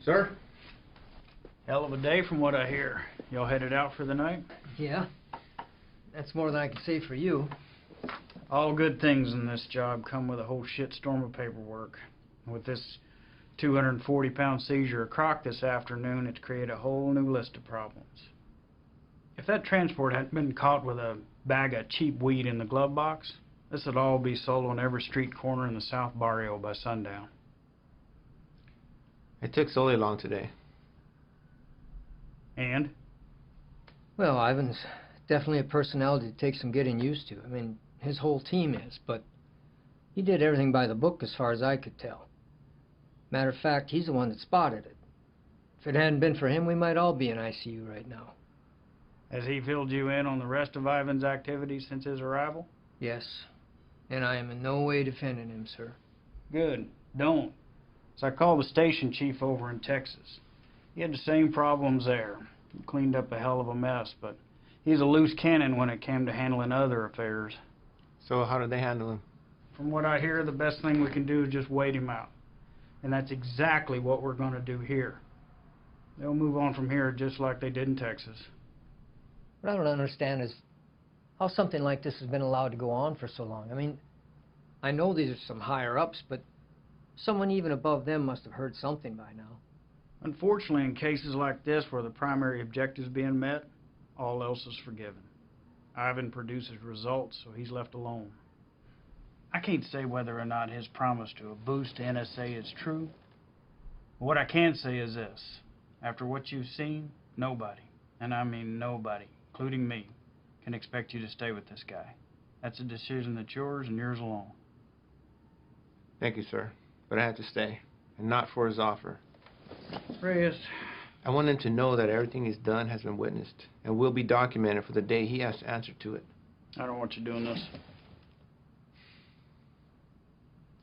S2: Sir?
S6: Hell of a day from what I hear. Y'all headed out for the night?
S3: Yeah. That's more than I can say for you.
S6: All good things in this job come with a whole shitstorm of paperwork. With this 240-pound seizure of croc this afternoon, it's created a whole new list of problems. If that transport hadn't been caught with a bag of cheap weed in the glove box, this would all be sold on every street corner in the South Barrio by sundown.
S2: It took Sully long today.
S6: And?
S3: Well, Ivan's definitely a personality that takes some getting used to. I mean, his whole team is, but he did everything by the book as far as I could tell. Matter of fact, he's the one that spotted it. If it hadn't been for him, we might all be in ICU right now.
S6: Has he filled you in on the rest of Ivan's activities since his arrival?
S3: Yes, and I am in no way defending him, sir.
S6: Good. Don't. So I called the station chief over in Texas. He had the same problems there. He cleaned up a hell of a mess, but he's a loose cannon when it came to handling other affairs.
S2: So how did they handle him?
S6: From what I hear, the best thing we can do is just wait him out. And that's exactly what we're going to do here. They'll move on from here just like they did in Texas.
S3: What I don't understand is how something like this has been allowed to go on for so long. I mean, I know these are some higher-ups, but someone even above them must have heard something by now.
S6: Unfortunately, in cases like this where the primary objective is being met, all else is forgiven. Ivan produces results, so he's left alone. I can't say whether or not his promise to a boost to NSA is true. What I can say is this. After what you've seen, nobody, and I mean nobody, including me, can expect you to stay with this guy. That's a decision that's yours and yours alone.
S2: Thank you, sir. But I had to stay, and not for his offer.
S6: Reyes.
S2: I want him to know that everything he's done has been witnessed, and will be documented for the day he has to answer to it.
S6: I don't want you doing this.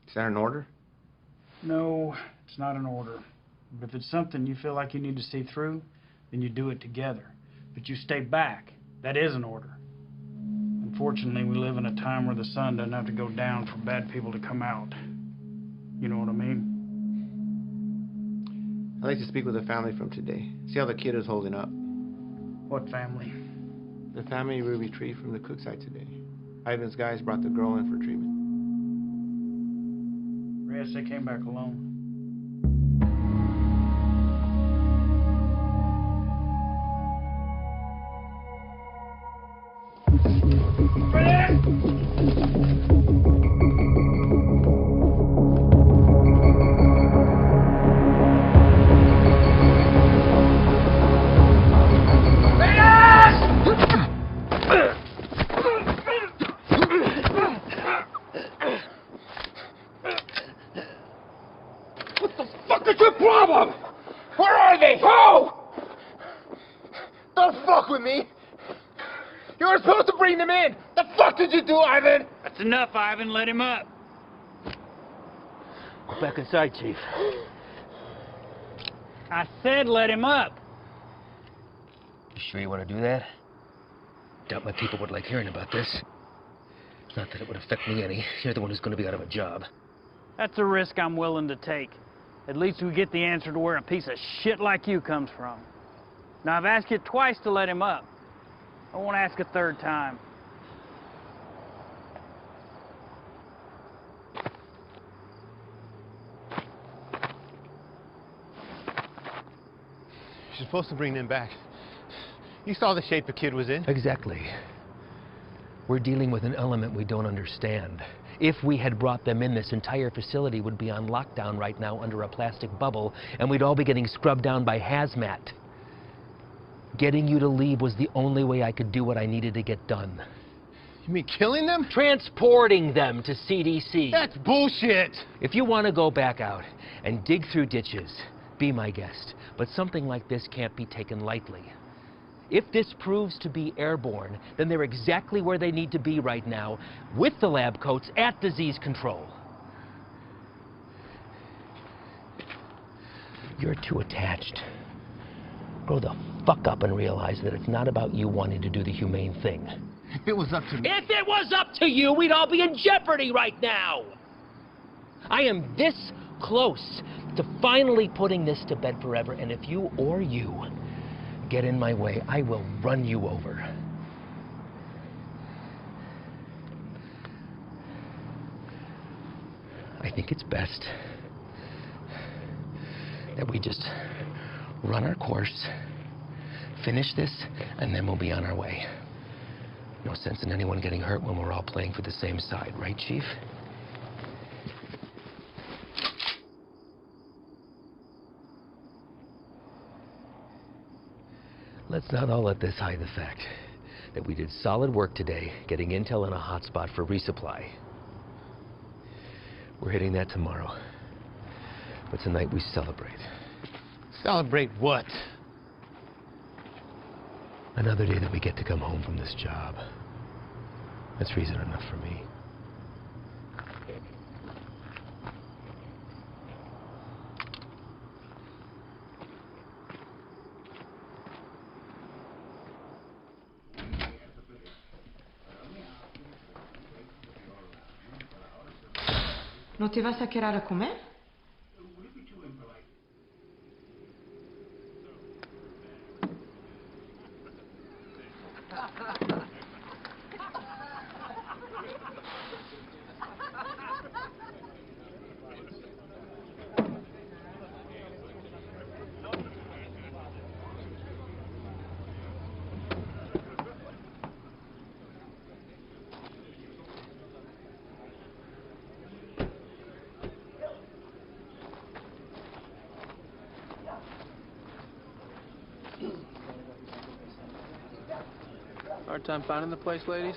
S2: Is that an order?
S6: No, it's not an order. But if it's something you feel like you need to see through, then you do it together. But you stay back. That is an order. Unfortunately, we live in a time where the sun doesn't have to go down for bad people to come out. You know what I mean?
S2: I'd like to speak with the family from today. See how the kid is holding up.
S6: What family?
S2: The family we retrieved from the cook site today. Ivan's guys brought the girl in for treatment.
S6: Reyes, they came back alone.
S4: Problem! Where are they? Who? Don't fuck with me! You were supposed to bring them in! The fuck did you do, Ivan?
S6: That's enough, Ivan. Let him up.
S4: Go back inside, Chief.
S6: I said let him up.
S9: You sure you want to do that? Doubt my people would like hearing about this. Not that it would affect me any. You're the one who's going to be out of a job.
S6: That's a risk I'm willing to take. At least we get the answer to where a piece of shit like you comes from. Now, I've asked you twice to let him up. I won't ask a third time.
S2: You're supposed to bring them back. You saw the shape the kid was in.
S9: Exactly. We're dealing with an element we don't understand. If we had brought them in, this entire facility would be on lockdown right now under a plastic bubble, and we'd all be getting scrubbed down by hazmat. Getting you to leave was the only way I could do what I needed to get done.
S2: You mean killing them?
S9: Transporting them to CDC.
S2: That's bullshit!
S9: If you want to go back out and dig through ditches, be my guest. But something like this can't be taken lightly. If this proves to be airborne, then they're exactly where they need to be right now, with the lab coats at disease control. You're too attached. Grow the fuck up and realize that it's not about you wanting to do the humane thing.
S2: If it was up to me...
S9: If it was up to you, we'd all be in jeopardy right now! I am this close to finally putting this to bed forever. And if you get in my way, I will run you over. I think it's best that we just run our course, finish this, and then we'll be on our way. No sense in anyone getting hurt when we're all playing for the same side, right, Chief? Let's not all let this hide the fact that we did solid work today getting intel in a hotspot for resupply. We're hitting that tomorrow. But tonight we celebrate.
S2: Celebrate what?
S9: Another day that we get to come home from this job. That's reason enough for me.
S13: ¿No te vas a quedar a comer?
S12: Hard time finding the place, ladies?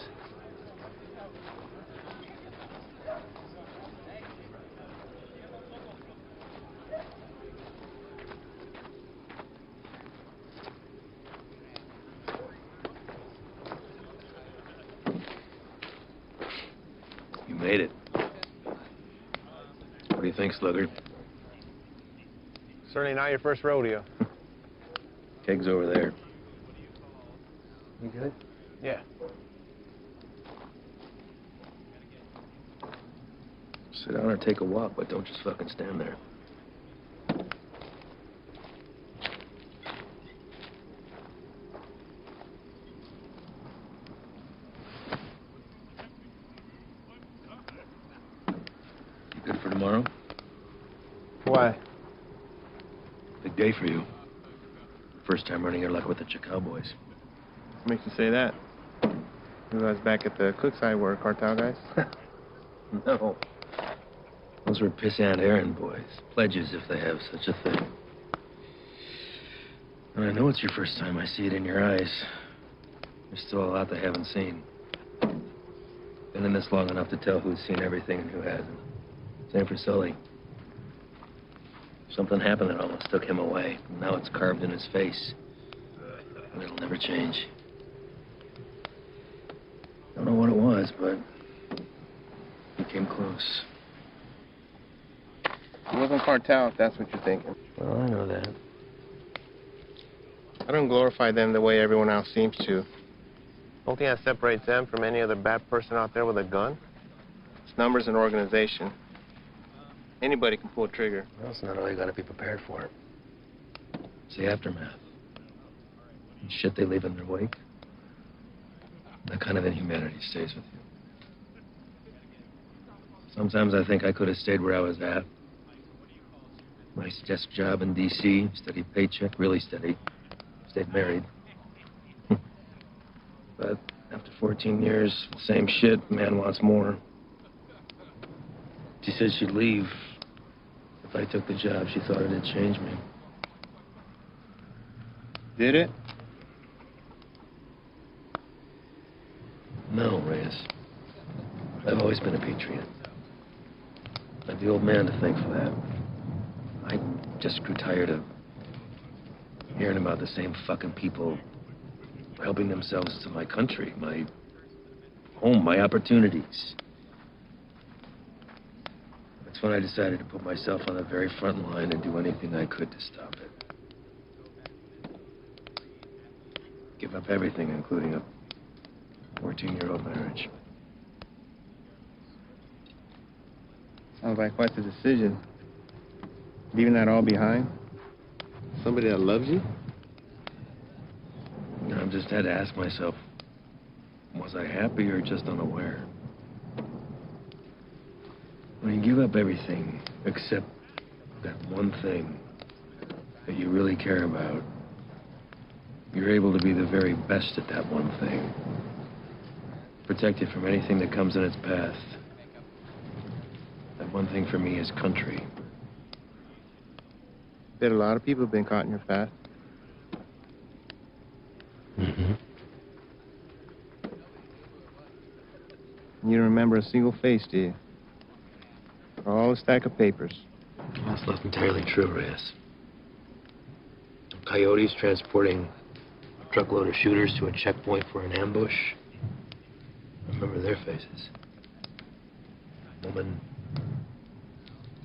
S9: You made it. What do you think, Sluggard?
S2: Certainly not your first rodeo.
S9: Keg's over there.
S2: You good? Yeah.
S9: Sit down or take a walk, but don't just fucking stand there. You good for tomorrow?
S2: Why?
S9: Big day for you. First time running your luck with the Cowboys.
S2: What makes you say that? You guys back at the cook side were Cartel guys?
S9: No. Those were pissant errand boys. Pledges, if they have such a thing. And I know it's your first time. I see it in your eyes. There's still a lot they haven't seen. Been in this long enough to tell who's seen everything and who hasn't. Same for Sully. Something happened that almost took him away. And now it's carved in his face. And it'll never change. Don't know what it was, but he came close.
S2: It wasn't Cartel, if that's what you're thinking.
S9: Well, I know that.
S2: I don't glorify them the way everyone else seems to. The only thing that separates them from any other bad person out there with a gun, it's numbers and organization. Anybody can pull a trigger.
S9: Well, it's not all you gotta be prepared for. It's the aftermath. And shit they leave in their wake. That kind of inhumanity stays with you. Sometimes I think I could have stayed where I was at. Nice desk job in D.C., steady paycheck, really steady. Stayed married. But after 14 years, same shit, man wants more. She said she'd leave. If I took the job, she thought it'd change me.
S2: Did it?
S9: No, Reyes. I've always been a patriot. I have the old man to thank for that. I just grew tired of hearing about the same fucking people helping themselves to my country, my home, my opportunities. That's when I decided to put myself on the very front line and do anything I could to stop it. Give up everything, including a 14-year-old marriage.
S2: Sounds like quite the decision. Leaving that all behind? Somebody that loves you?
S21: I've just had to ask myself, was I happy or just unaware? When you give up everything except that one thing that you really care about, you're able to be the very best at that one thing. Protect it from anything that comes in its path. That one thing for me is country.
S2: Bet a lot of people have been caught in your path.
S21: Mm-hmm.
S2: You don't remember a single face, do you? All a stack of papers.
S21: That's not entirely true, Reyes. Coyotes transporting a truckload of shooters to a checkpoint for an ambush. I remember their faces. Woman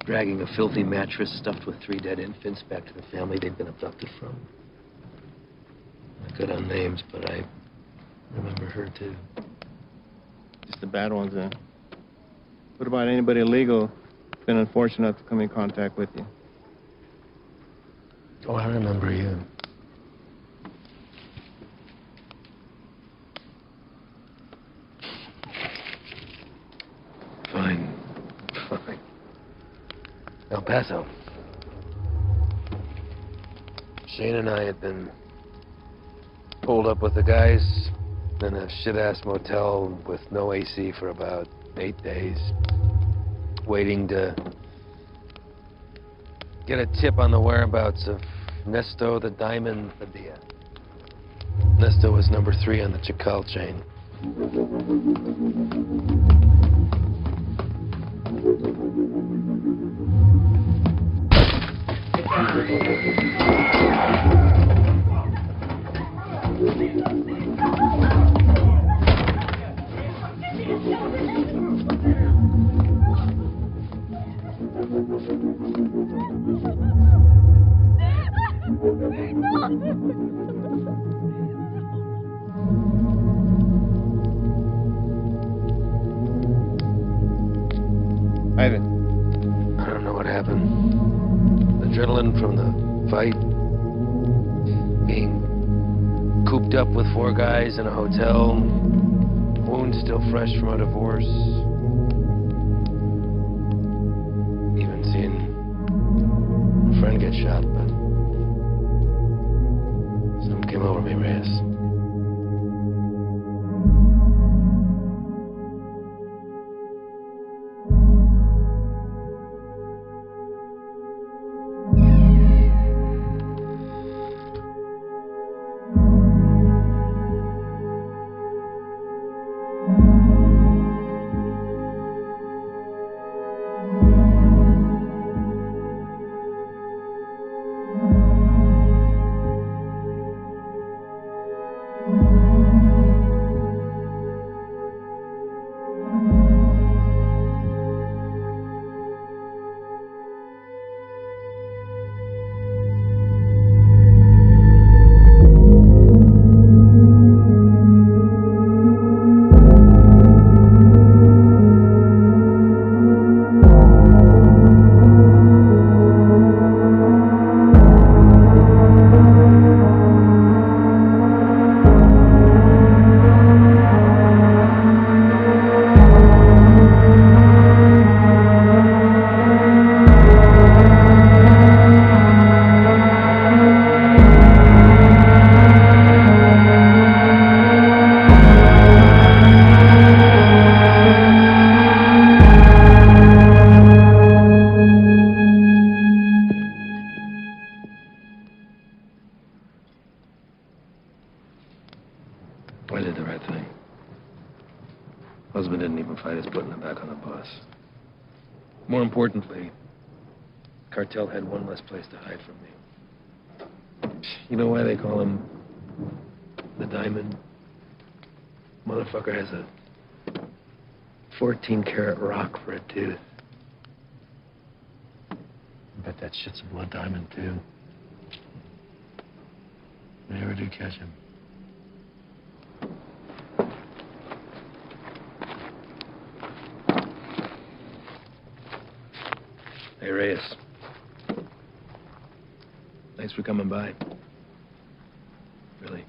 S21: dragging a filthy mattress stuffed with 3 dead infants back to the family they'd been abducted from. I good on names, but I remember her too.
S2: Just the bad ones, then. What about anybody illegal who's been unfortunate enough to come in contact with you?
S21: Oh, I remember you. Fine. El Paso. Shane and I had been pulled up with the guys in a shit-ass motel with no AC for about 8 days, waiting to get a tip on the whereabouts of Nesto the Diamond Padilla. Nesto was number 3 on the Chacal chain.
S2: Ivan.
S21: I don't know what happened. Adrenaline from the fight. Being cooped up with 4 guys in a hotel. Wounds still fresh from a divorce. Even seeing a friend get shot, but something came over me, Reyes. I did the right thing. Husband didn't even fight his putting him back on the bus. More importantly, Cartel had one less place to hide from me. You know why they call him the Diamond? Motherfucker has a 14-karat rock for a tooth. I bet that shit's a blood diamond, too. If I ever do catch him. Hey, Reyes. Thanks for coming by. Really.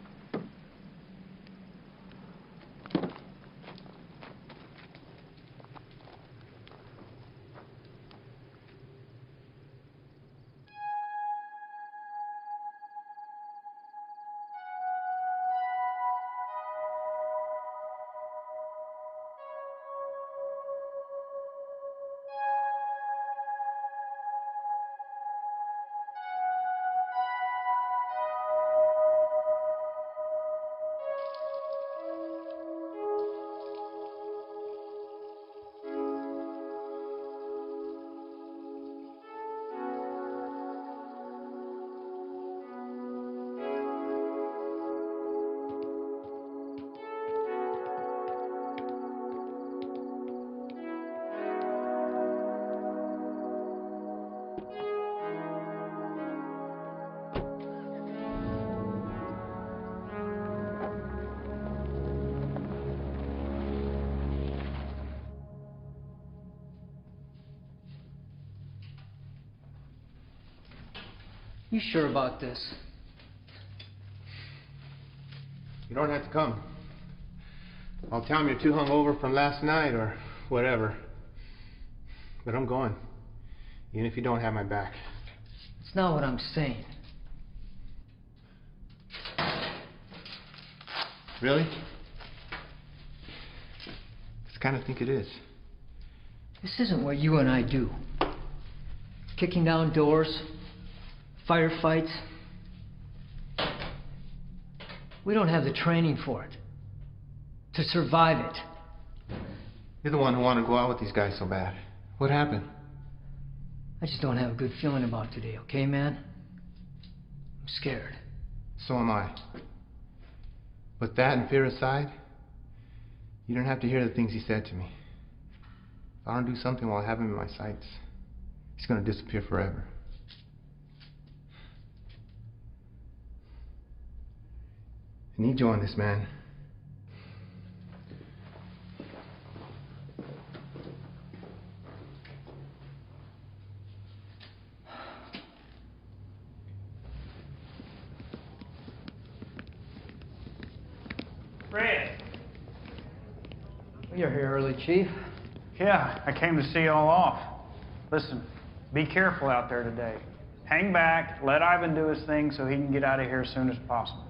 S3: You sure about this?
S2: You don't have to come. I'll tell him you're too hungover from last night or whatever. But I'm going. Even if you don't have my back.
S3: It's not what I'm saying.
S2: Really? I kind of think it is.
S3: This isn't what you and I do. Kicking down doors, firefights. We don't have the training for it. To survive it.
S2: You're the one who wanted to go out with these guys so bad. What happened?
S3: I just don't have a good feeling about today, okay, man? I'm scared.
S2: So am I. But that and fear aside, you don't have to hear the things he said to me. If I don't do something while I have him in my sights, he's going to disappear forever. I need you on this, man.
S6: Fred.
S3: You're here early, Chief.
S6: Yeah, I came to see y'all off. Listen, be careful out there today. Hang back, let Ivan do his thing so he can get out of here as soon as possible.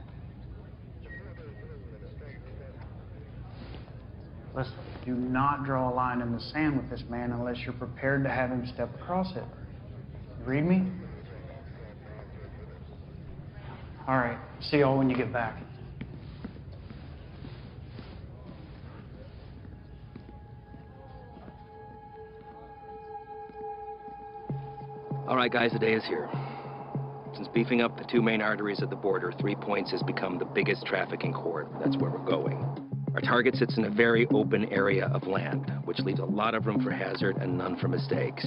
S6: Listen, do not draw a line in the sand with this man unless you're prepared to have him step across it. You read me? All right, see y'all when you get back.
S9: All right, guys, the day is here. Since beefing up the two main arteries at the border, 3 Points has become the biggest trafficking corridor. That's where we're going. Our target sits in a very open area of land, which leaves a lot of room for hazard and none for mistakes.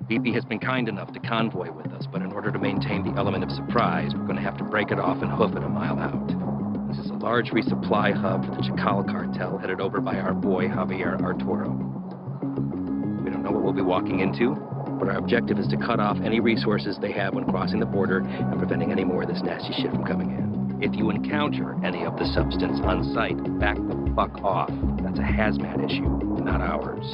S9: BP has been kind enough to convoy with us, but in order to maintain the element of surprise, we're going to have to break it off and hoof it a mile out. This is a large resupply hub for the Chacal cartel, headed over by our boy, Javier Arturo. We don't know what we'll be walking into, but our objective is to cut off any resources they have when crossing the border and preventing any more of this nasty shit from coming in. If you encounter any of the substance on site, back the fuck off. That's a hazmat issue, not ours.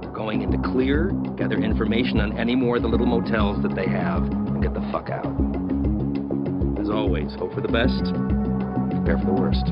S9: We're going into clear, gather information on any more of the little motels that they have, and get the fuck out. As always, hope for the best, prepare for the worst.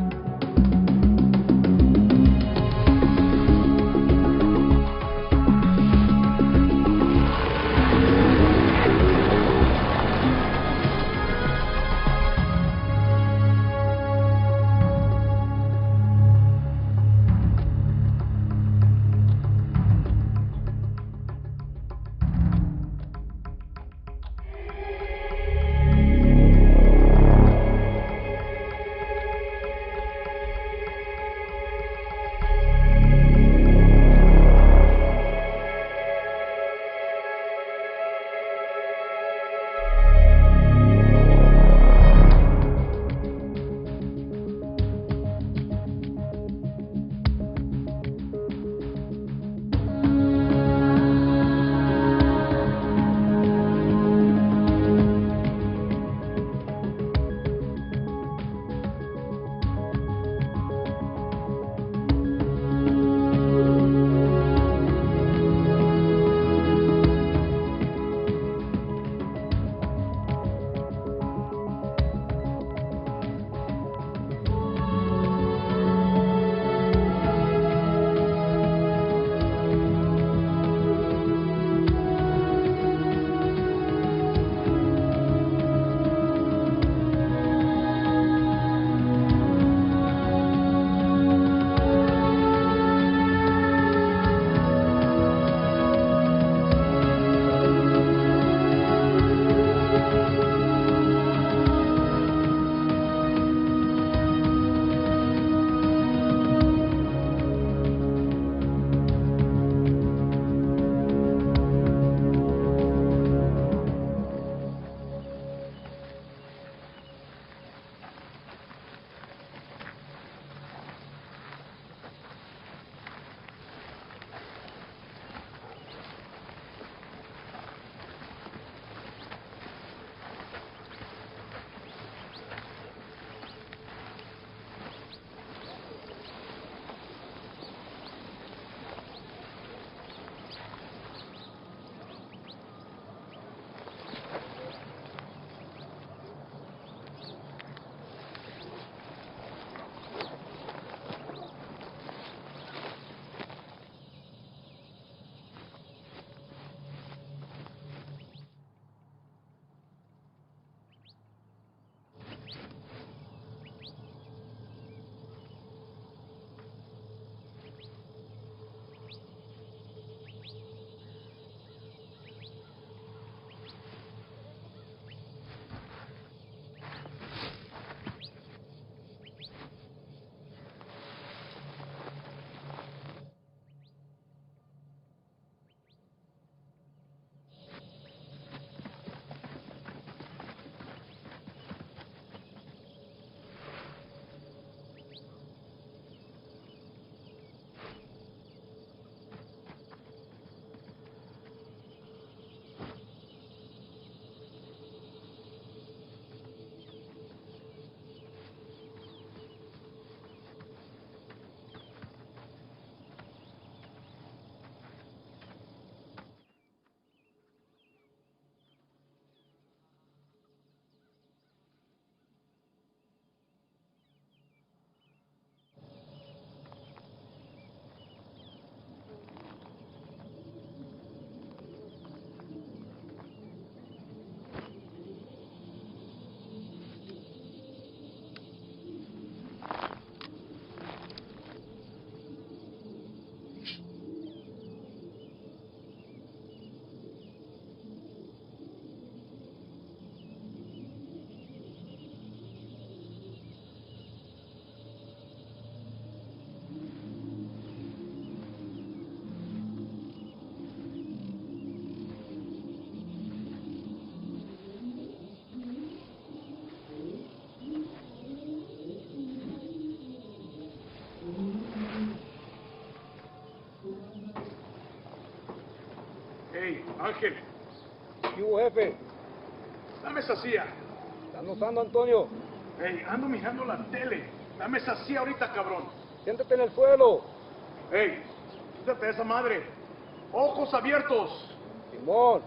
S4: Ángel.
S1: ¿Qué hubo, jefe?
S4: Dame esa silla.
S1: ¿Están usando, Antonio?
S4: Hey, ando mirando la tele. Dame esa silla ahorita, cabrón.
S1: Siéntate en el suelo.
S4: Hey, quítate esa madre. Ojos abiertos.
S1: Simón.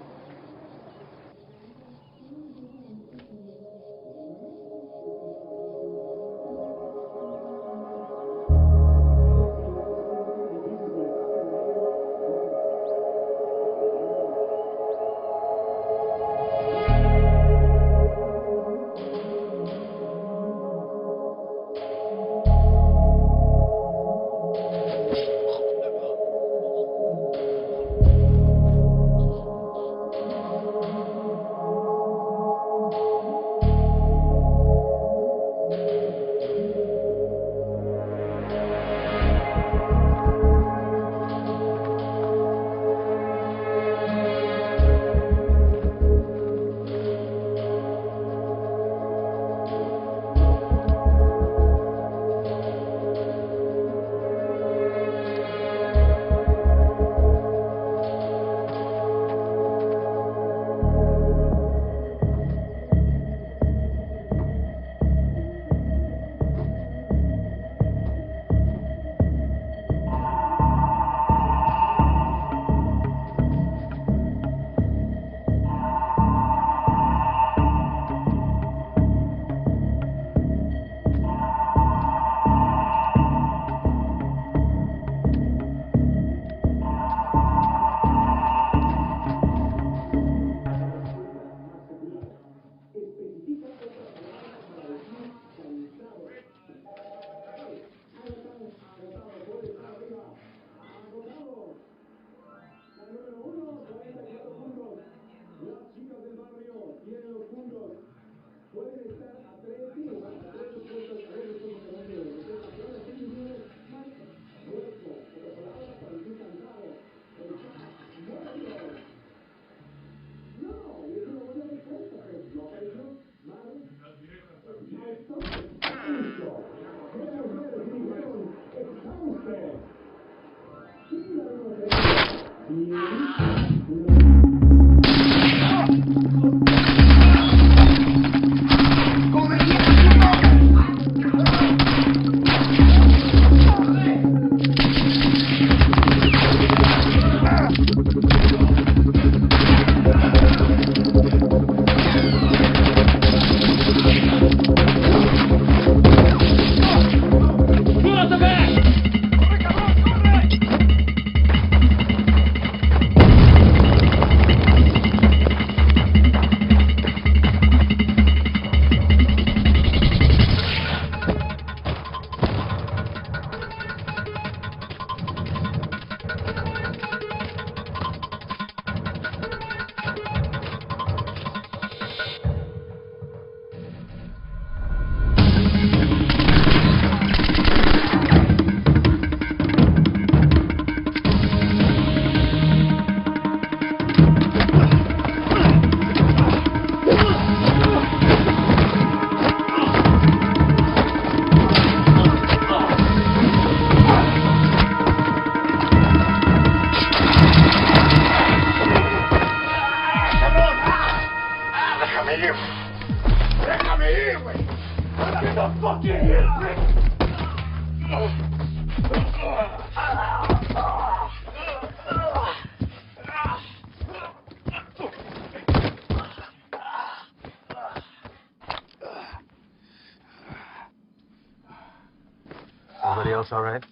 S21: Everybody else all right?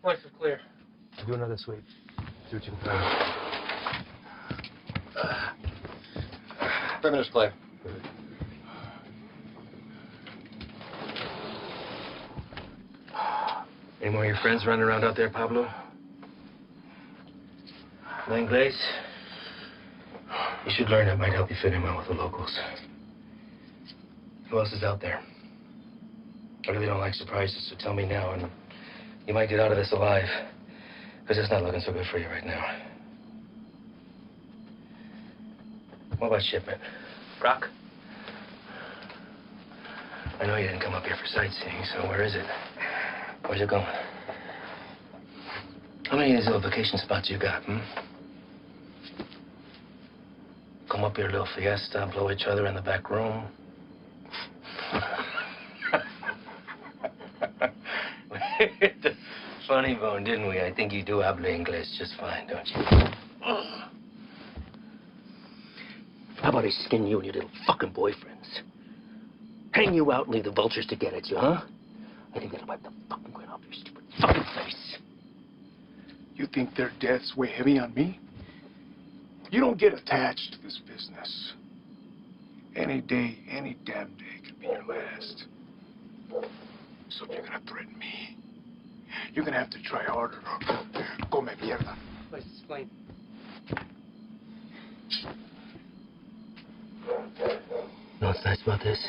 S12: Lights are clear.
S21: Do another sweep. See what you can find.
S11: Perimeter's clear.
S21: Any more of your friends running around out there, Pablo? No Inglés? You should learn. It might help you fit in well with the locals. Who else is out there? I really don't like surprises, so tell me now, and you might get out of this alive. Because it's not looking so good for you right now. What about shipment? Rock? I know you didn't come up here for sightseeing, so where is it? Where's it going? How many of these little vacation spots you got,
S9: come up here, little fiesta, blow each other in the back room. Funny bone, didn't we? I think you do habla English just fine, don't you? How about I skin you and your little fucking boyfriends? Hang you out and leave the vultures to get at you, huh? I think that'll wipe the fucking grin off your stupid fucking face.
S10: You think their deaths weigh heavy on me? You don't get attached to this business. Any day, any damn day could be your last. So if you're gonna threaten me, you're gonna have to try harder. Come mierda.
S12: Let's explain.
S9: You know what's nice about this?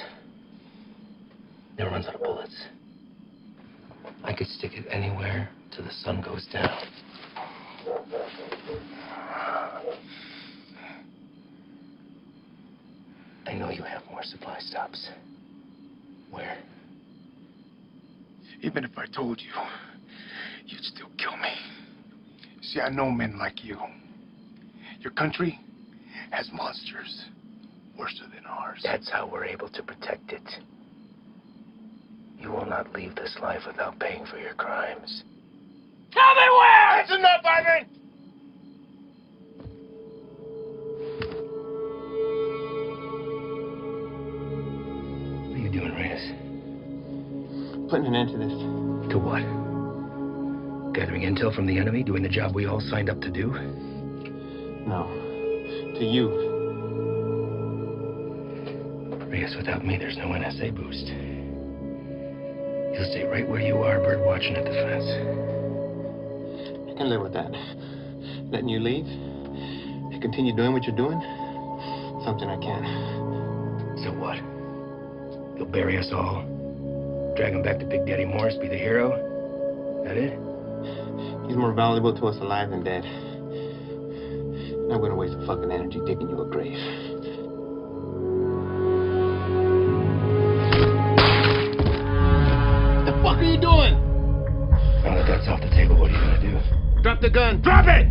S9: Never runs out of bullets. I could stick it anywhere till the sun goes down. I know you have more supply stops. Where?
S10: Even if I told you, you'd still kill me. See, I know men like you. Your country has monsters worse than ours.
S9: That's how we're able to protect it. You will not leave this life without paying for your crimes.
S4: Tell me where!
S10: That's enough, Ivan!
S9: What are you doing, Reyes?
S2: Putting an end to this.
S9: To what? Gathering intel from the enemy, doing the job we all signed up to do?
S2: No. To you.
S9: Reyes, without me, there's no NSA boost. You'll stay right where you are, bird watching at the fence.
S2: I can live with that. Letting you leave and continue doing what you're doing, something I can't.
S9: So what? You'll bury us all, drag him back to Big Daddy Morris, be the hero? That it?
S2: He's more valuable to us alive than dead. I'm not gonna waste the fucking energy digging you a grave.
S9: What the fuck are you doing? Now that that's off the table, what are you gonna do?
S2: Drop the gun! Drop it!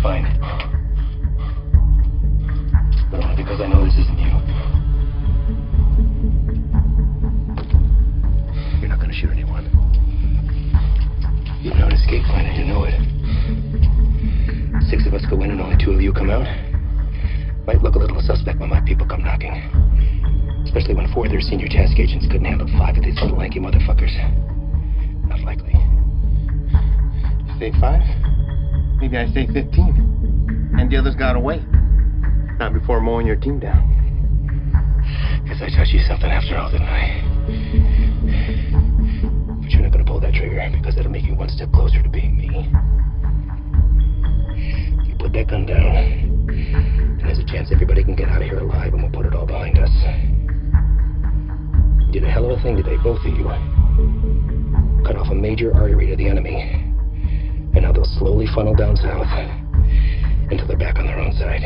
S9: Fine. But only because I know this isn't you. You're not gonna shoot anyone. You know an escape plan and you know it. 6 of us go in and only 2 of you come out. Might look a little suspect when my people come knocking. Especially when 4 of their senior task agents couldn't handle 5 of these little lanky motherfuckers. Not likely.
S2: Say 5? Maybe I say 15. And the others got away. Not before mowing your team down.
S9: Guess I taught you something after all, didn't I? But you're not gonna pull that trigger because that'll make you one step closer to being me. You put that gun down, and there's a chance everybody can get out of here alive and we'll put it all behind us. You did a hell of a thing today, both of you. Cut off a major artery to the enemy. And now they'll slowly funnel down south until they're back on their own side.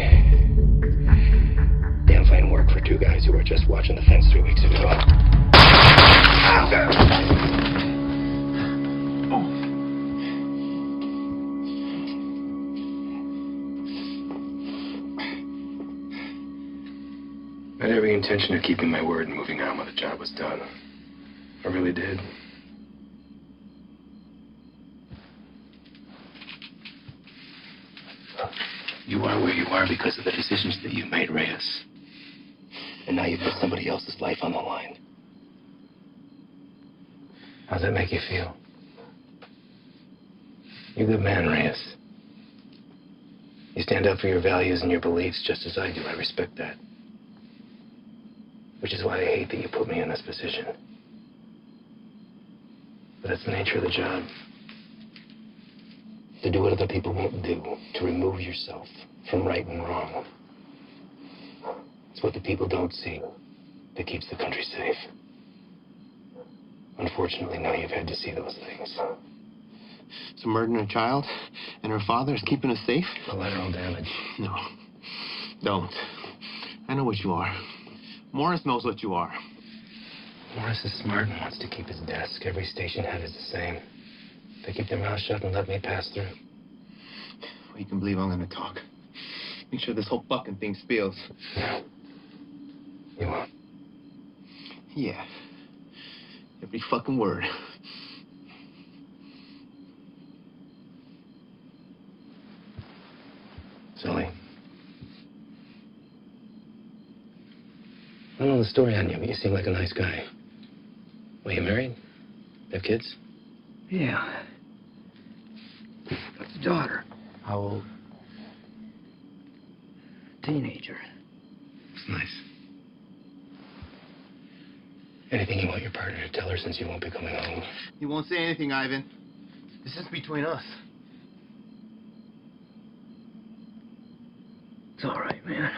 S9: Damn fine work for 2 guys who were just watching the fence 3 weeks ago. I had every intention of keeping my word and moving on when the job was done. I really did. You are where you are because of the decisions that you made, Reyes. And now you've put somebody else's life on the line. How's that make you feel? You're a good man, Reyes. You stand up for your values and your beliefs just as I do. I respect that. Which is why I hate that you put me in this position. But that's the nature of the job. To do what other people won't do. To remove yourself from right and wrong. It's what the people don't see that keeps the country safe. Unfortunately, now you've had to see those things.
S2: So murdering a child and her father is keeping us safe?
S9: Collateral damage.
S2: No. Don't. I know what you are. Morris knows what you are.
S9: Morris is smart and wants to keep his desk. Every station head is the same. They keep their mouth shut and let me pass through.
S2: Well, you can believe I'm going to talk. Make sure this whole fucking thing spills.
S9: You won't.
S2: Yeah. Every fucking word.
S9: Sully. I don't know the story on you, but you seem like a nice guy. Well, you married? Have kids?
S3: Yeah. Got a daughter.
S9: How old?
S3: Teenager.
S9: It's nice. Anything you want your partner to tell her since you won't be coming home?
S2: You won't say anything, Ivan. This is between us.
S3: It's all right, man.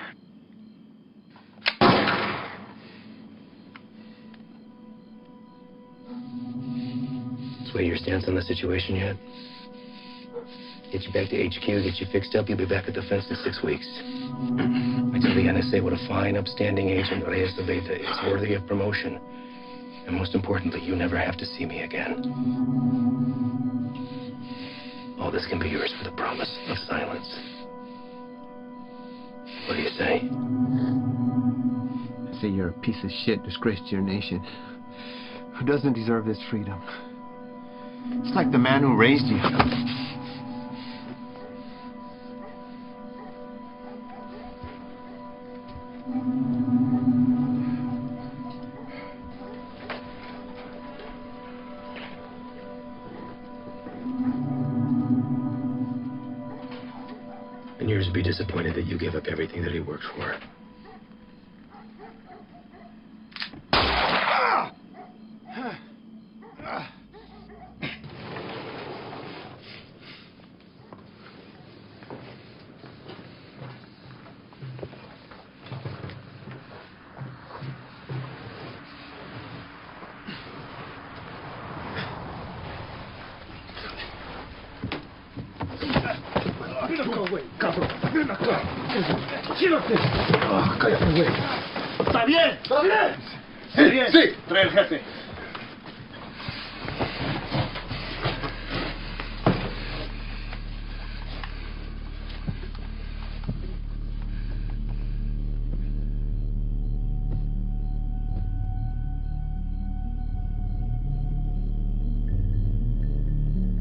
S9: Sway your stance on the situation yet? Get you back to HQ, get you fixed up, you'll be back at the fence in 6 weeks. I tell the NSA what a fine, upstanding agent Reyes de Beta is, worthy of promotion. And most importantly, you never have to see me again. All this can be yours for the promise of silence. What do you say?
S11: I say you're a piece of shit, disgrace to your nation. Who doesn't deserve this freedom?
S2: It's like the man who raised you.
S9: And yours would be disappointed that you gave up everything that he worked for.
S10: Ven acá, güey, cabrón. Ven acá. Quédate. Cállate, güey.
S4: ¿Está bien? ¿Está bien?
S10: Sí,
S4: Bien.
S10: sí.
S4: Trae el jefe.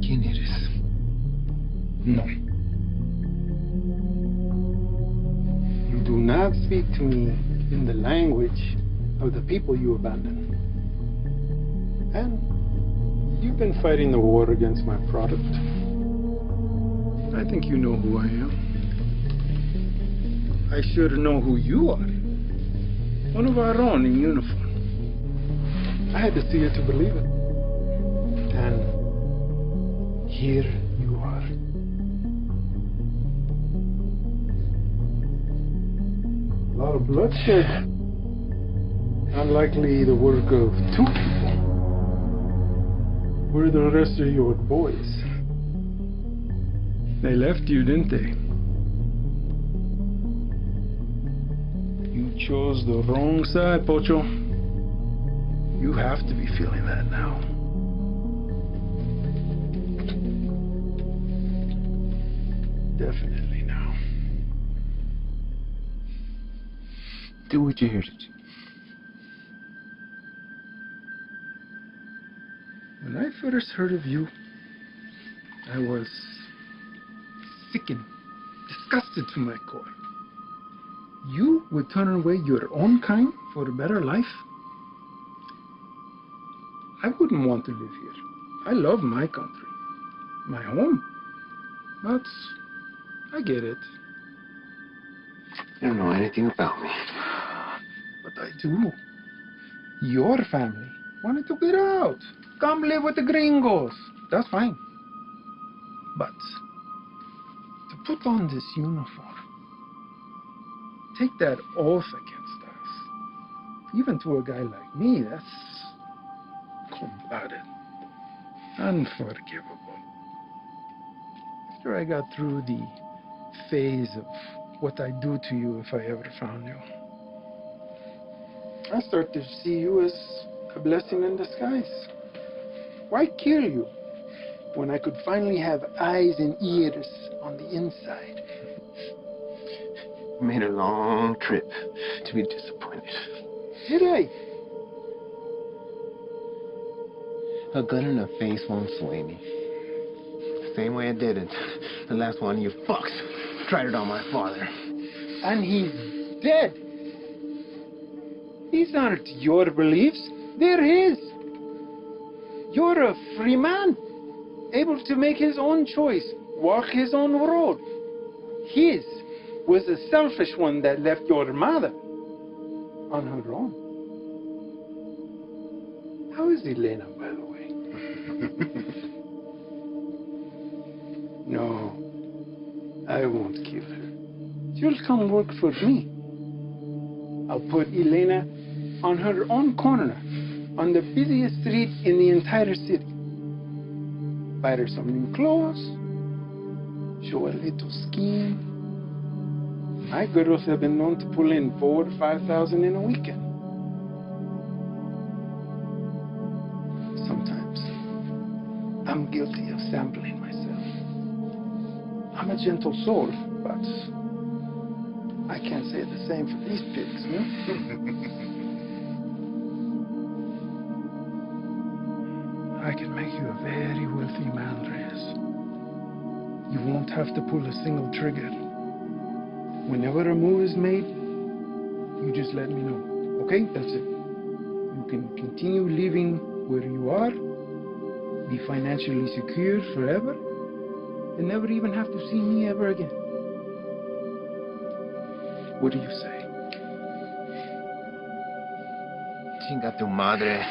S10: ¿Quién eres? No. You do not speak to me in the language of the people you abandoned. And you've been fighting the war against my product. I think you know who I am. I should know who you are. One of our own in uniform. I had to see it to believe it. And here you are. A lot of bloodshed. Unlikely the work of 2 people. Where are the rest of your boys? They left you, didn't they? You chose the wrong side, Pocho. You have to be feeling that now. Definitely now.
S11: Do what you're here to do.
S10: When I first heard of you, I was sickened, disgusted to my core. You would turn away your own kind for a better life? I wouldn't want to live here. I love my country, my home. But I get it.
S11: You don't know anything about me.
S10: But I do. Your family wanted to get out. Come live with the gringos. That's fine. But to put on this uniform, take that oath against us, even to a guy like me, that's cold-blooded, unforgivable. After I got through the phase of what I'd do to you if I ever found you, I start to see you as a blessing in disguise. Why kill you when I could finally have eyes and ears on the inside?
S2: Made a long trip to be disappointed.
S10: Did I?
S2: A gun in the face won't sway me. Same way it didn't. The last one of you fucks tried it on my father.
S10: And he's dead. These aren't your beliefs, they're his. You're a free man, able to make his own choice, walk his own road. His was a selfish one that left your mother on her own. How is Elena, by the way? No, I won't kill her. She'll come work for me. I'll put Elena on her own corner, on the busiest street in the entire city. Buy her some new clothes, show a little scheme. My girls have been known to pull in 4,000 to 5,000 in a weekend. Sometimes I'm guilty of sampling myself. I'm a gentle soul, but I can't say the same for these pigs, no? I can make you a very wealthy man, Reyes. You won't have to pull a single trigger. Whenever a move is made, you just let me know. Okay? That's it. You can continue living where you are, be financially secure forever, and never even have to see me ever again. What do you say?
S2: Chinga tu madre.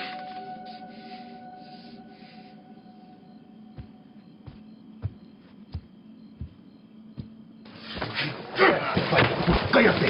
S2: ¡Cállate!